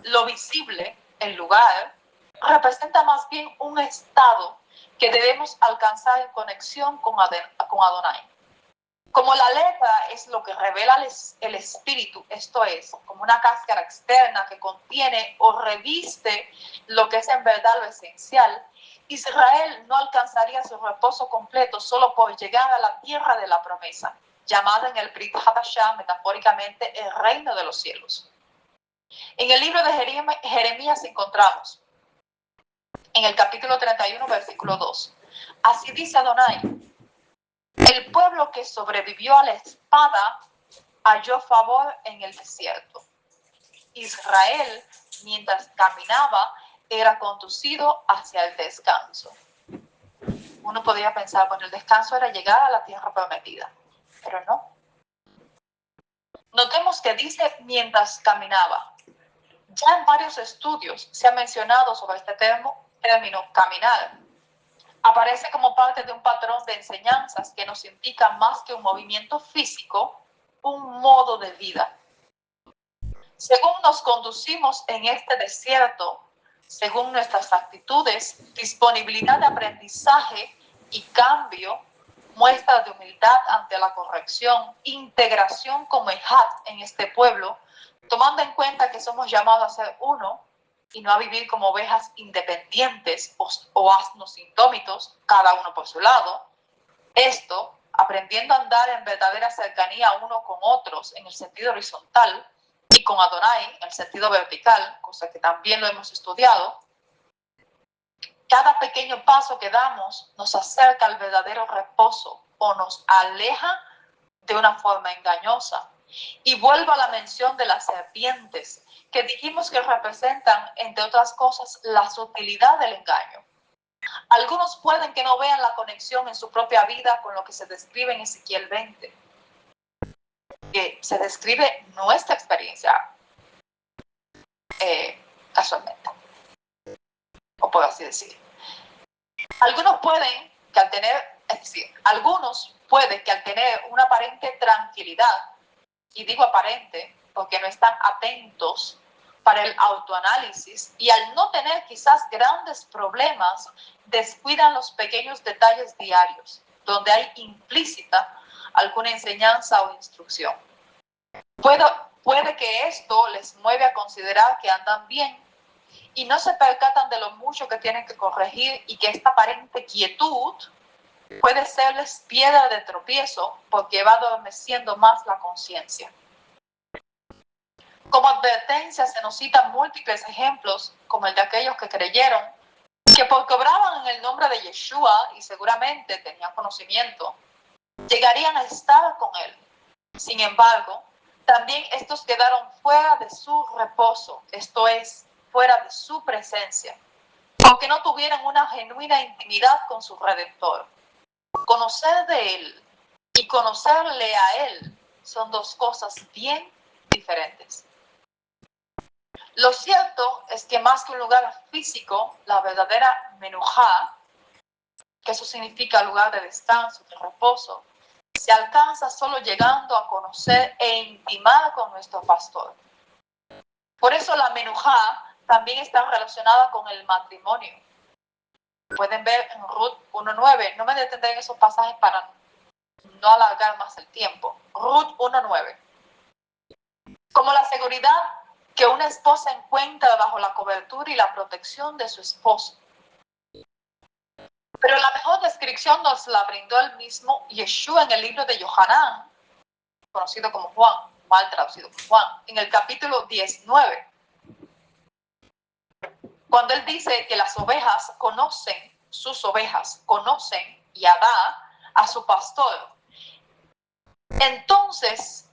Lo visible, el lugar, representa más bien un estado que debemos alcanzar en conexión con Adonai. Como la letra es lo que revela el espíritu, esto es, como una cáscara externa que contiene o reviste lo que es en verdad lo esencial, Israel no alcanzaría su reposo completo solo por llegar a la tierra de la promesa, llamada en el Brit Hadashah metafóricamente el reino de los cielos. En el libro de Jeremías encontramos, en el capítulo 31, versículo 2, así dice Adonai: El pueblo que sobrevivió a la espada halló favor en el desierto. Israel, mientras caminaba, era conducido hacia el descanso. Uno podría pensar, bueno, el descanso era llegar a la tierra prometida, pero no. Notemos que dice mientras caminaba. Ya en varios estudios se ha mencionado sobre este término caminar. Aparece como parte de un patrón de enseñanzas que nos indica más que un movimiento físico, un modo de vida. Según nos conducimos en este desierto, según nuestras actitudes, disponibilidad de aprendizaje y cambio, muestra de humildad ante la corrección, integración como ejat en este pueblo, tomando en cuenta que somos llamados a ser uno y no a vivir como ovejas independientes o asnos indómitos, cada uno por su lado. Esto, aprendiendo a andar en verdadera cercanía uno con otros en el sentido horizontal y con Adonai en el sentido vertical, cosa que también lo hemos estudiado, cada pequeño paso que damos nos acerca al verdadero reposo o nos aleja de una forma engañosa. Y vuelvo a la mención de las serpientes, que dijimos que representan, entre otras cosas, la sutilidad del engaño. Algunos pueden que no vean la conexión en su propia vida con lo que se describe en Ezequiel 20, que se describe nuestra experiencia casualmente, o por así decir. Algunos pueden que al tener, es decir, algunos pueden que al tener una aparente tranquilidad, y digo aparente porque no están atentos para el autoanálisis y al no tener quizás grandes problemas, descuidan los pequeños detalles diarios, donde hay implícita alguna enseñanza o instrucción. Puede que esto les mueve a considerar que andan bien y no se percatan de lo mucho que tienen que corregir y que esta aparente quietud puede serles piedra de tropiezo porque va adormeciendo más la conciencia. Como advertencia se nos citan múltiples ejemplos, como el de aquellos que creyeron, que porque obraban en el nombre de Yeshua y seguramente tenían conocimiento, llegarían a estar con él. Sin embargo, también estos quedaron fuera de su reposo, esto es, fuera de su presencia, porque no tuvieran una genuina intimidad con su Redentor. Conocer de él y conocerle a él son dos cosas bien diferentes. Lo cierto es que más que un lugar físico, la verdadera menujá, que eso significa lugar de descanso, de reposo, se alcanza solo llegando a conocer e intimar con nuestro pastor. Por eso la menujá también está relacionada con el matrimonio. Pueden ver en Ruth 1.9, no me detendré en esos pasajes para no alargar más el tiempo. Ruth 1.9. Como la seguridad que una esposa encuentra bajo la cobertura y la protección de su esposo. Pero la mejor descripción nos la brindó el mismo Yeshua en el libro de Yohanan, conocido como Juan, mal traducido como Juan, en el capítulo 19. Cuando él dice que las ovejas conocen, sus ovejas conocen Yadá a su pastor. Entonces,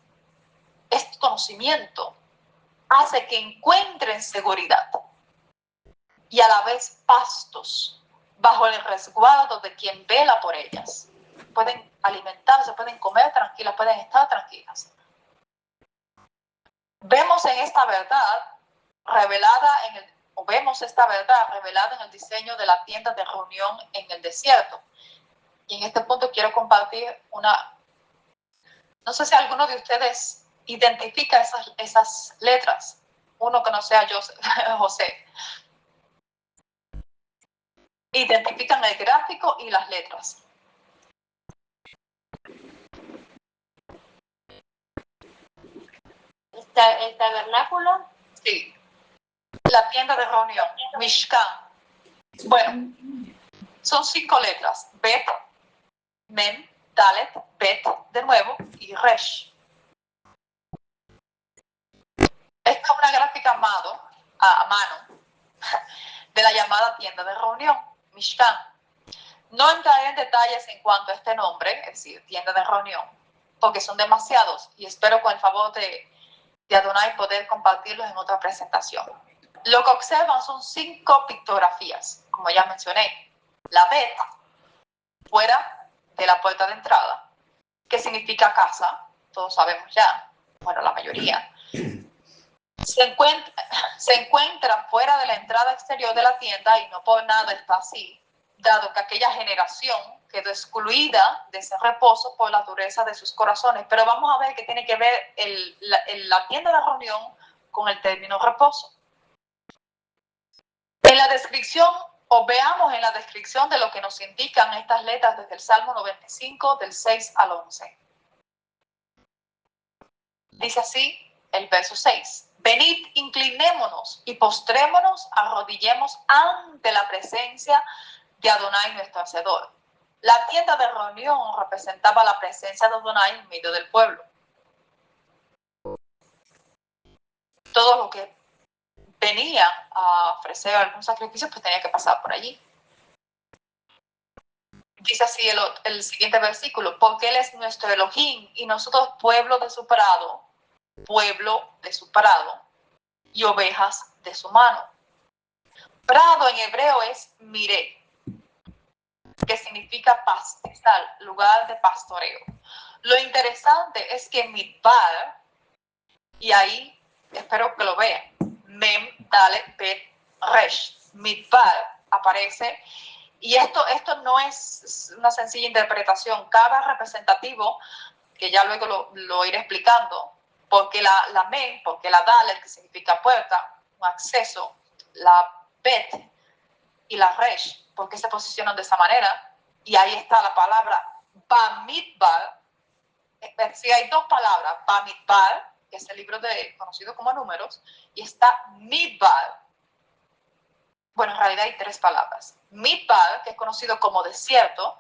este conocimiento hace que encuentren seguridad y a la vez pastos bajo el resguardo de quien vela por ellas. Pueden alimentarse, pueden comer tranquilas, pueden estar tranquilas. Vemos esta verdad revelada en el diseño de la tienda de reunión en el desierto. Y en este punto quiero compartir no sé si alguno de ustedes identifica esas letras, uno que no sea José. Identifican el gráfico y las letras. ¿El tabernáculo? Sí. La tienda de reunión, Mishkan. Bueno, son 5 letras. Bet, Mem, Dalet, Bet, de nuevo, y Resh. Esta es una gráfica a mano de la llamada tienda de reunión, Mishkan. No entraré en detalles en cuanto a este nombre, es decir, tienda de reunión, porque son demasiados y espero con el favor de Adonai poder compartirlos en otra presentación. Lo que observan son 5 pictografías, como ya mencioné. La Bet, fuera de la puerta de entrada, que significa casa, todos sabemos ya, bueno, la mayoría. Se encuentra fuera de la entrada exterior de la tienda y no por nada está así, dado que aquella generación quedó excluida de ese reposo por la dureza de sus corazones. Pero vamos a ver qué tiene que ver la tienda de reunión con el término reposo. En la descripción, o veamos en la descripción de lo que nos indican estas letras desde el Salmo 95, del 6 al 11. Dice así el verso 6. Venid, inclinémonos y postrémonos, arrodillemos ante la presencia de Adonai nuestro Hacedor. La tienda de reunión representaba la presencia de Adonai en medio del pueblo. Todo lo que venía a ofrecer algún sacrificio pues tenía que pasar por allí. Dice así el siguiente versículo, porque Él es nuestro Elohim y nosotros pueblo de su prado y ovejas de su mano. Prado en hebreo es miré, que significa pastizal, lugar de pastoreo. Lo interesante es que Midbar, y ahí espero que lo vean, Mem, Dalet, Bet, Resh, Midbar aparece, y esto no es una sencilla interpretación. Cada representativo, que ya luego lo iré explicando, porque la Mem, porque la Dalet, que significa puerta, un acceso, la Bet y la Resh, porque se posicionan de esa manera, y ahí está la palabra Bamidbar. Es decir, hay 2 palabras, Bamidbar, que es el libro conocido como Números, y está Midbar. Bueno, en realidad hay 3 palabras. Midbar, que es conocido como desierto,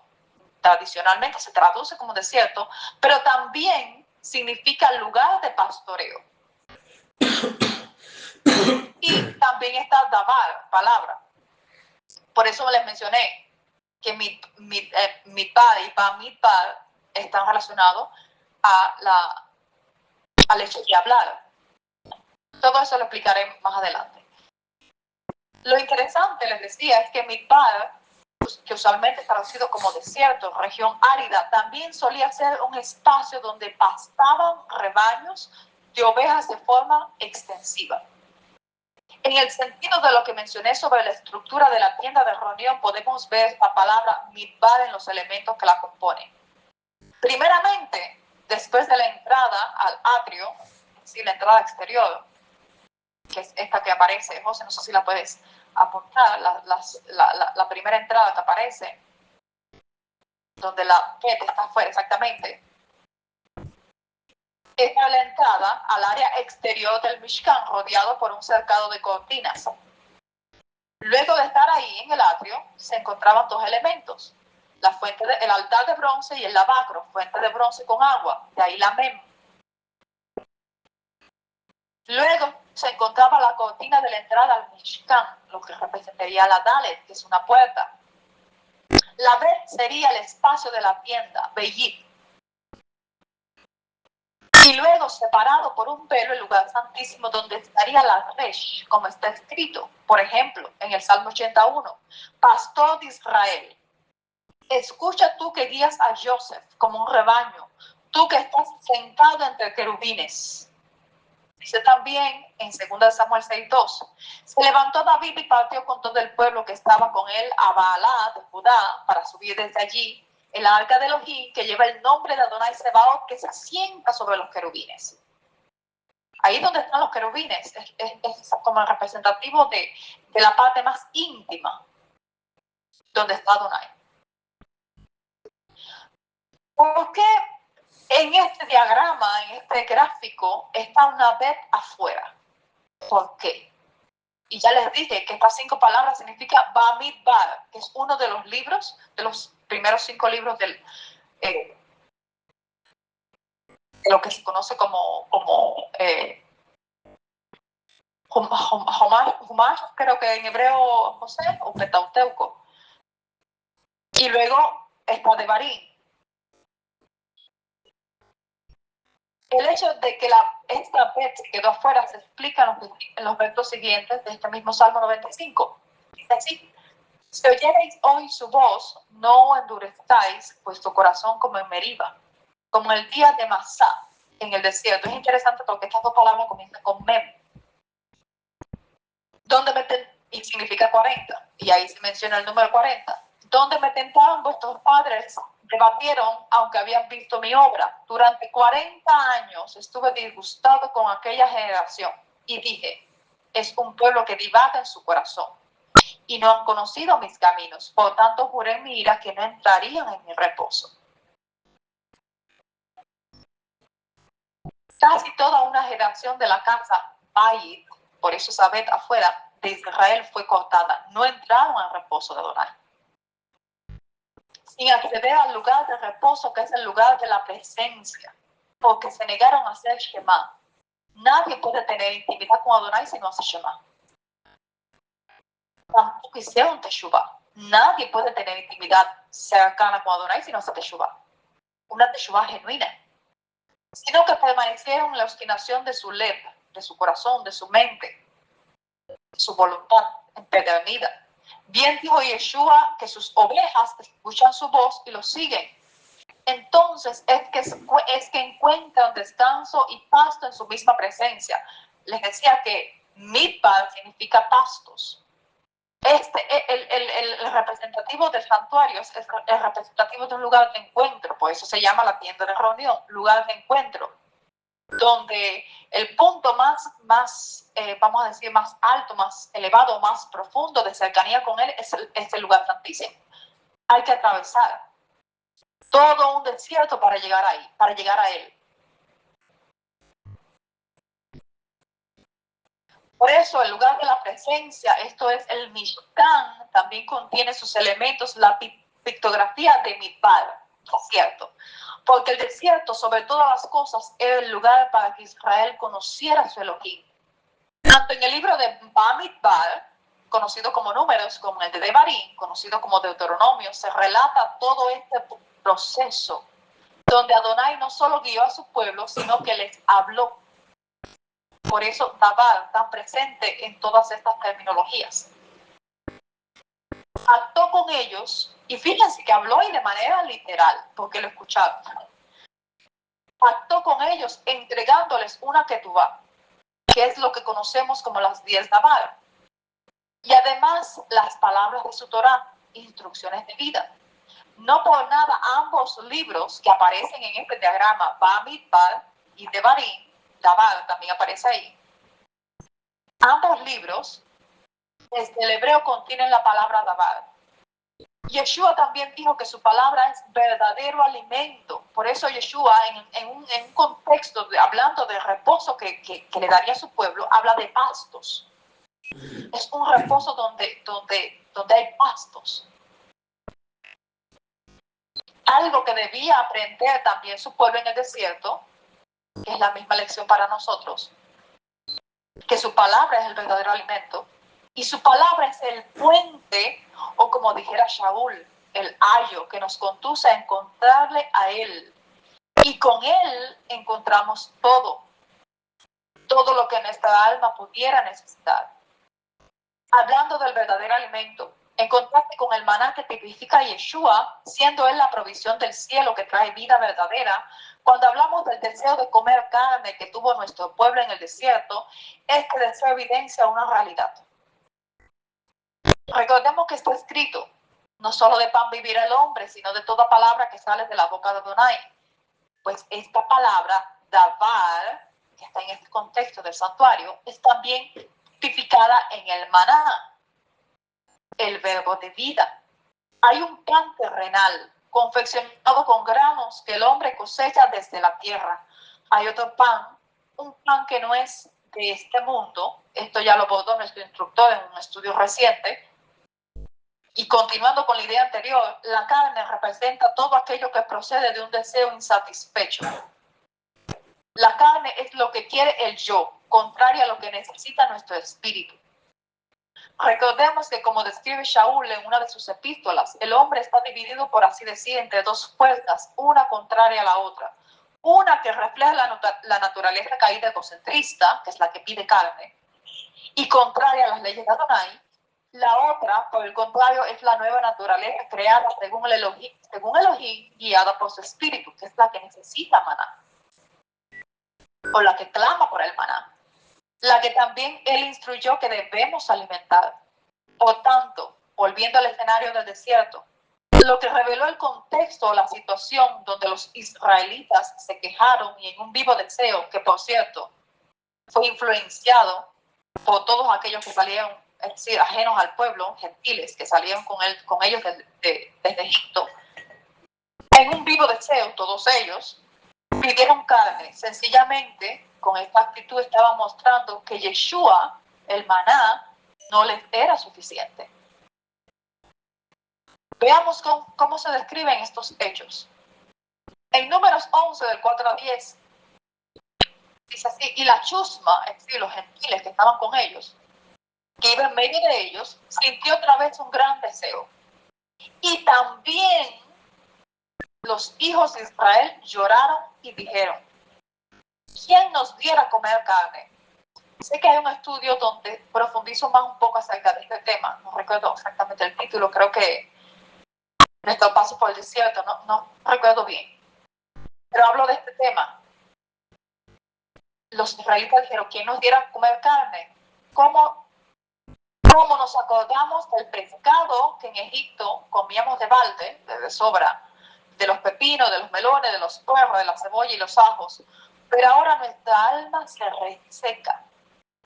tradicionalmente se traduce como desierto, pero también significa lugar de pastoreo. Y también está Dabar, palabra. Por eso les mencioné que Midbar y Bamidbar están relacionados al hecho de hablar. Todo eso lo explicaré más adelante. Lo interesante, les decía, es que Midbar, que usualmente es traducido como desierto, región árida, también solía ser un espacio donde pastaban rebaños de ovejas de forma extensiva. En el sentido de lo que mencioné sobre la estructura de la tienda de reunión, podemos ver la palabra Midbar en los elementos que la componen. Primeramente, después de la entrada al atrio, es decir, la entrada exterior, que es esta que aparece, José, no sé si la puedes apuntar, la primera entrada que aparece, donde la PET está afuera exactamente, es la entrada al área exterior del Mishkan, rodeado por un cercado de cortinas. Luego de estar ahí en el atrio, se encontraban 2 elementos, el altar de bronce y el lavacro, fuente de bronce con agua, de ahí la Mem. Luego se encontraba la cortina de la entrada al Mishkan, lo que representaría la Dalet, que es una puerta. La Bet sería el espacio de la tienda, Beyit. Y luego separado por un velo el lugar santísimo donde estaría la Resh, como está escrito, por ejemplo, en el Salmo 81. Pastor de Israel, escucha tú que guías a Joseph como un rebaño, tú que estás sentado entre querubines. Dice también en 2 Samuel 6:2, se levantó David y partió con todo el pueblo que estaba con él a Baalá de Judá para subir desde allí el arca de Elohim que lleva el nombre de Adonai Sebaot, que se asienta sobre los querubines. Ahí donde están los querubines es como el representativo de la parte más íntima donde está Adonai. ¿Por qué en este diagrama, en este gráfico, está una Bet afuera? ¿Por qué? Y ya les dije que estas 5 palabras significa Bamidbar, que es uno de los libros, de los primeros 5 libros de lo que se conoce como Humash, creo que en hebreo, José, o Petauteuco. Y luego está Devarim. El hecho de que esta Bet se quedó afuera se explica en los versos siguientes de este mismo Salmo 95. Dice así: si oyereis hoy su voz, no endurezcáis vuestro corazón como en Meriba, como en el día de Masá, en el desierto. Es interesante porque estas dos palabras comienzan con Mem. ¿Dónde y significa 40, y ahí se menciona el número 40. Donde me tentaron vuestros padres, debatieron, aunque habían visto mi obra. Durante 40 años estuve disgustado con aquella generación y dije: es un pueblo que divaga en su corazón y no han conocido mis caminos. Por tanto, juré en mi ira que no entrarían en mi reposo. Casi toda una generación de la casa Bait, por eso Sabet afuera, de Israel fue cortada. No entraron al reposo de Adonai. Sin acceder al lugar de reposo, que es el lugar de la presencia, porque se negaron a hacer Shema. Nadie puede tener intimidad con Adonai si no hace Shema. Tampoco hicieron Teshuvah. Nadie puede tener intimidad cercana con Adonai si no hace Teshuvah. Una Teshuvah genuina. Sino que permanecieron en la obstinación de su lev, de su corazón, de su mente, de su voluntad empedernida. Bien dijo Yeshua que sus ovejas escuchan su voz y lo siguen. Entonces es que encuentran descanso y pasto en su misma presencia. Les decía que Midbar significa pastos. El representativo del santuario es el representativo de un lugar de encuentro, por eso se llama la tienda de reunión, lugar de encuentro, donde el punto más vamos a decir, más alto, más elevado, más profundo de cercanía con él es el lugar santísimo. Hay que atravesar todo un desierto para llegar ahí, para llegar a él. Por eso el lugar de la presencia, esto es el Mishkan, también contiene sus elementos, la pictografía de Midbar, ¿cierto? Porque el desierto, sobre todas las cosas, era el lugar para que Israel conociera su Elohim. Tanto en el libro de Bamidbar, conocido como Números, como el de Devarim, conocido como Deuteronomio, se relata todo este proceso donde Adonai no solo guió a su pueblo, sino que les habló. Por eso Dabar está presente en todas estas terminologías. Actuó con ellos, y fíjense que habló y de manera literal, porque lo escucharon. Actuó con ellos entregándoles una ketubá, que es lo que conocemos como las 10 Dabar. Y además las palabras de su Torah, instrucciones de vida. No por nada ambos libros que aparecen en este diagrama, Bamidbar y Devarim, Dabar también aparece ahí. Ambos libros, desde el hebreo, contienen la palabra Dabar. Yeshua también dijo que su palabra es verdadero alimento. Por eso Yeshua, en un contexto hablando del reposo que le daría a su pueblo, habla de pastos. Es un reposo donde hay pastos. Algo que debía aprender también su pueblo en el desierto, que es la misma lección para nosotros, que su palabra es el verdadero alimento y su palabra es el puente, o como dijera Shaul, el ayo que nos conduce a encontrarle a él, y con él encontramos todo lo que nuestra alma pudiera necesitar. Hablando del verdadero alimento, en contraste con el maná que tipifica a Yeshua, siendo él la provisión del cielo que trae vida verdadera, cuando hablamos del deseo de comer carne que tuvo nuestro pueblo en el desierto, este deseo evidencia una realidad. Recordemos que está escrito: no solo de pan vivirá el hombre, sino de toda palabra que sale de la boca de Adonai. Pues esta palabra, Davar, que está en este contexto del santuario, es también tipificada en el maná, el verbo de vida. Hay un pan terrenal confeccionado con granos que el hombre cosecha desde la tierra. Hay otro pan, un pan que no es de este mundo. Esto ya lo abordó nuestro instructor en un estudio reciente. Y continuando con la idea anterior, la carne representa todo aquello que procede de un deseo insatisfecho. La carne es lo que quiere el yo, contrario a lo que necesita nuestro espíritu. Recordemos que, como describe Shaul en una de sus epístolas, el hombre está dividido, por así decir, entre dos fuerzas, una contraria a la otra. Una que refleja la naturaleza caída egocentrista, que es la que pide carne, y contraria a las leyes de Adonai. La otra, por el contrario, es la nueva naturaleza creada según el Elohim, guiada por su espíritu, que es la que necesita maná, o la que clama por el maná, la que también él instruyó que debemos alimentar. Por tanto, volviendo al escenario del desierto, lo que reveló el contexto o la situación donde los israelitas se quejaron y en un vivo deseo, que por cierto fue influenciado por todos aquellos que salieron, es decir, ajenos al pueblo, gentiles, que salieron con ellos desde Egipto, en un vivo deseo, todos ellos pidieron carne. Sencillamente, con esta actitud estaban mostrando que Yeshua, el maná, no les era suficiente. Veamos cómo se describen estos hechos. En Números 11, del 4 a 10, dice así: y la chusma, es decir, los gentiles que estaban con ellos, que iba en medio de ellos, sintió otra vez un gran deseo. Y también los hijos de Israel lloraron y dijeron: ¿quién nos diera a comer carne? Sé que hay un estudio donde profundizo más un poco acerca de este tema. No recuerdo exactamente el título, creo que nuestro paso por el desierto, no recuerdo bien. Pero hablo de este tema. Los israelitas dijeron: ¿quién nos diera a comer carne? ¿Cómo nos acordamos del pescado que en Egipto comíamos de balde, de sobra, de los pepinos, de los melones, de los puerros, de la cebolla y los ajos? Pero ahora nuestra alma se reseca.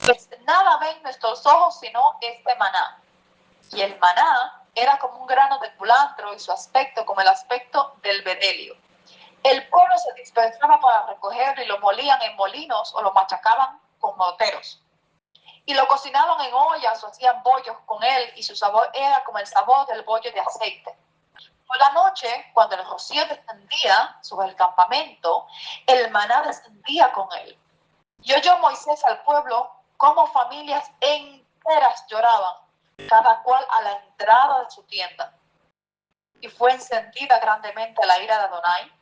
Pues nada ven nuestros ojos sino este maná. Y el maná era como un grano de culantro y su aspecto como el aspecto del bedelio. El pueblo se dispersaba para recogerlo y lo molían en molinos o lo machacaban con morteros. Y lo cocinaban en ollas o hacían bollos con él, y su sabor era como el sabor del bollo de aceite. Por la noche, cuando el rocío descendía sobre el campamento, el maná descendía con él. Y oyó Moisés al pueblo cómo familias enteras lloraban, cada cual a la entrada de su tienda. Y fue encendida grandemente la ira de Adonai,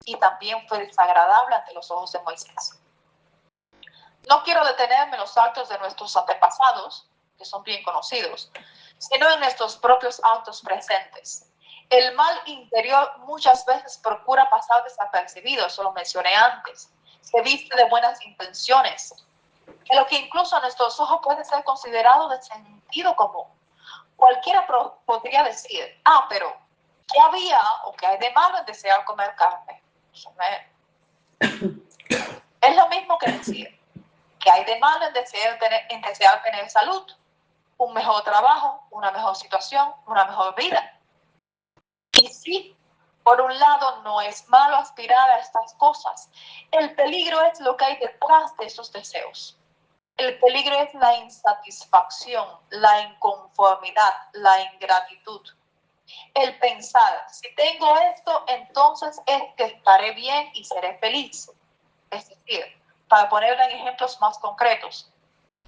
y también fue desagradable ante los ojos de Moisés. No quiero detenerme en los actos de nuestros antepasados, que son bien conocidos, sino en nuestros propios actos presentes. El mal interior muchas veces procura pasar desapercibido, eso lo mencioné antes. Se viste de buenas intenciones, de lo que incluso a nuestros ojos puede ser considerado de sentido común. Cualquiera podría decir: pero ¿qué había o qué hay de malo en desear comer carne? Es lo mismo que decir: ¿qué hay de malo en desear tener salud, un mejor trabajo, una mejor situación, una mejor vida? Y sí, por un lado, no es malo aspirar a estas cosas. El peligro es lo que hay detrás de esos deseos. El peligro es la insatisfacción, la inconformidad, la ingratitud. El pensar: si tengo esto, entonces es que estaré bien y seré feliz. Es decir, para ponerlo en ejemplos más concretos,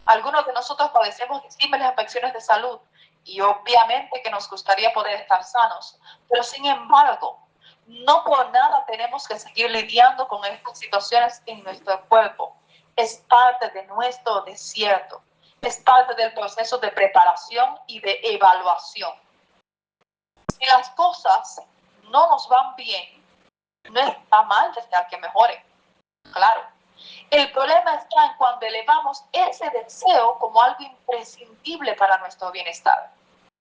algunos de nosotros padecemos disímiles afecciones de salud y obviamente que nos gustaría poder estar sanos, pero sin embargo, no por nada tenemos que seguir lidiando con estas situaciones en nuestro cuerpo. Es parte de nuestro desierto, es parte del proceso de preparación y de evaluación. Si las cosas no nos van bien, no está mal desear que mejoren, claro. El problema está en cuando elevamos ese deseo como algo imprescindible para nuestro bienestar.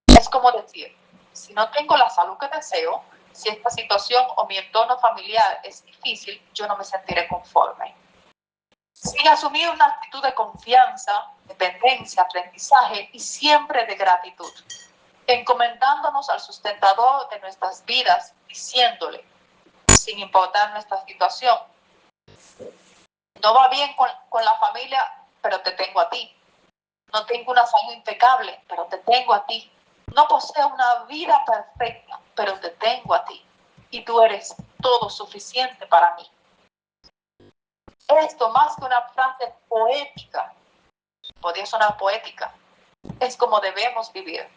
Es como decir: si no tengo la salud que deseo, si esta situación o mi entorno familiar es difícil, yo no me sentiré conforme. Sin asumir una actitud de confianza, dependencia, aprendizaje y siempre de gratitud, encomendándonos al sustentador de nuestras vidas, diciéndole, sin importar nuestra situación: no va bien con la familia, pero te tengo a ti. No tengo una salud impecable, pero te tengo a ti. No poseo una vida perfecta, pero te tengo a ti. Y tú eres todo suficiente para mí. Esto, más que una frase poética, podría sonar poética, es como debemos vivir.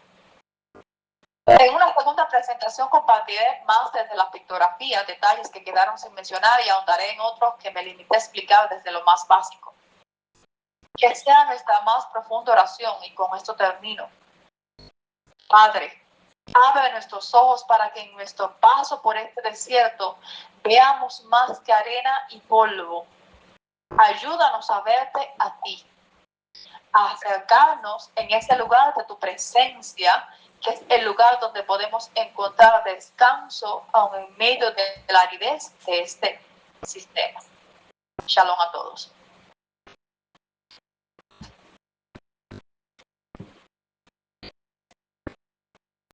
En una segunda presentación compartiré más desde la pictografía, detalles que quedaron sin mencionar y ahondaré en otros que me limité a explicar desde lo más básico. Que sea nuestra más profunda oración, y con esto termino. Padre, abre nuestros ojos para que en nuestro paso por este desierto veamos más que arena y polvo. Ayúdanos a verte a ti, a acercarnos en ese lugar de tu presencia, que es el lugar donde podemos encontrar descanso aun en medio de la aridez de este sistema. Shalom a todos.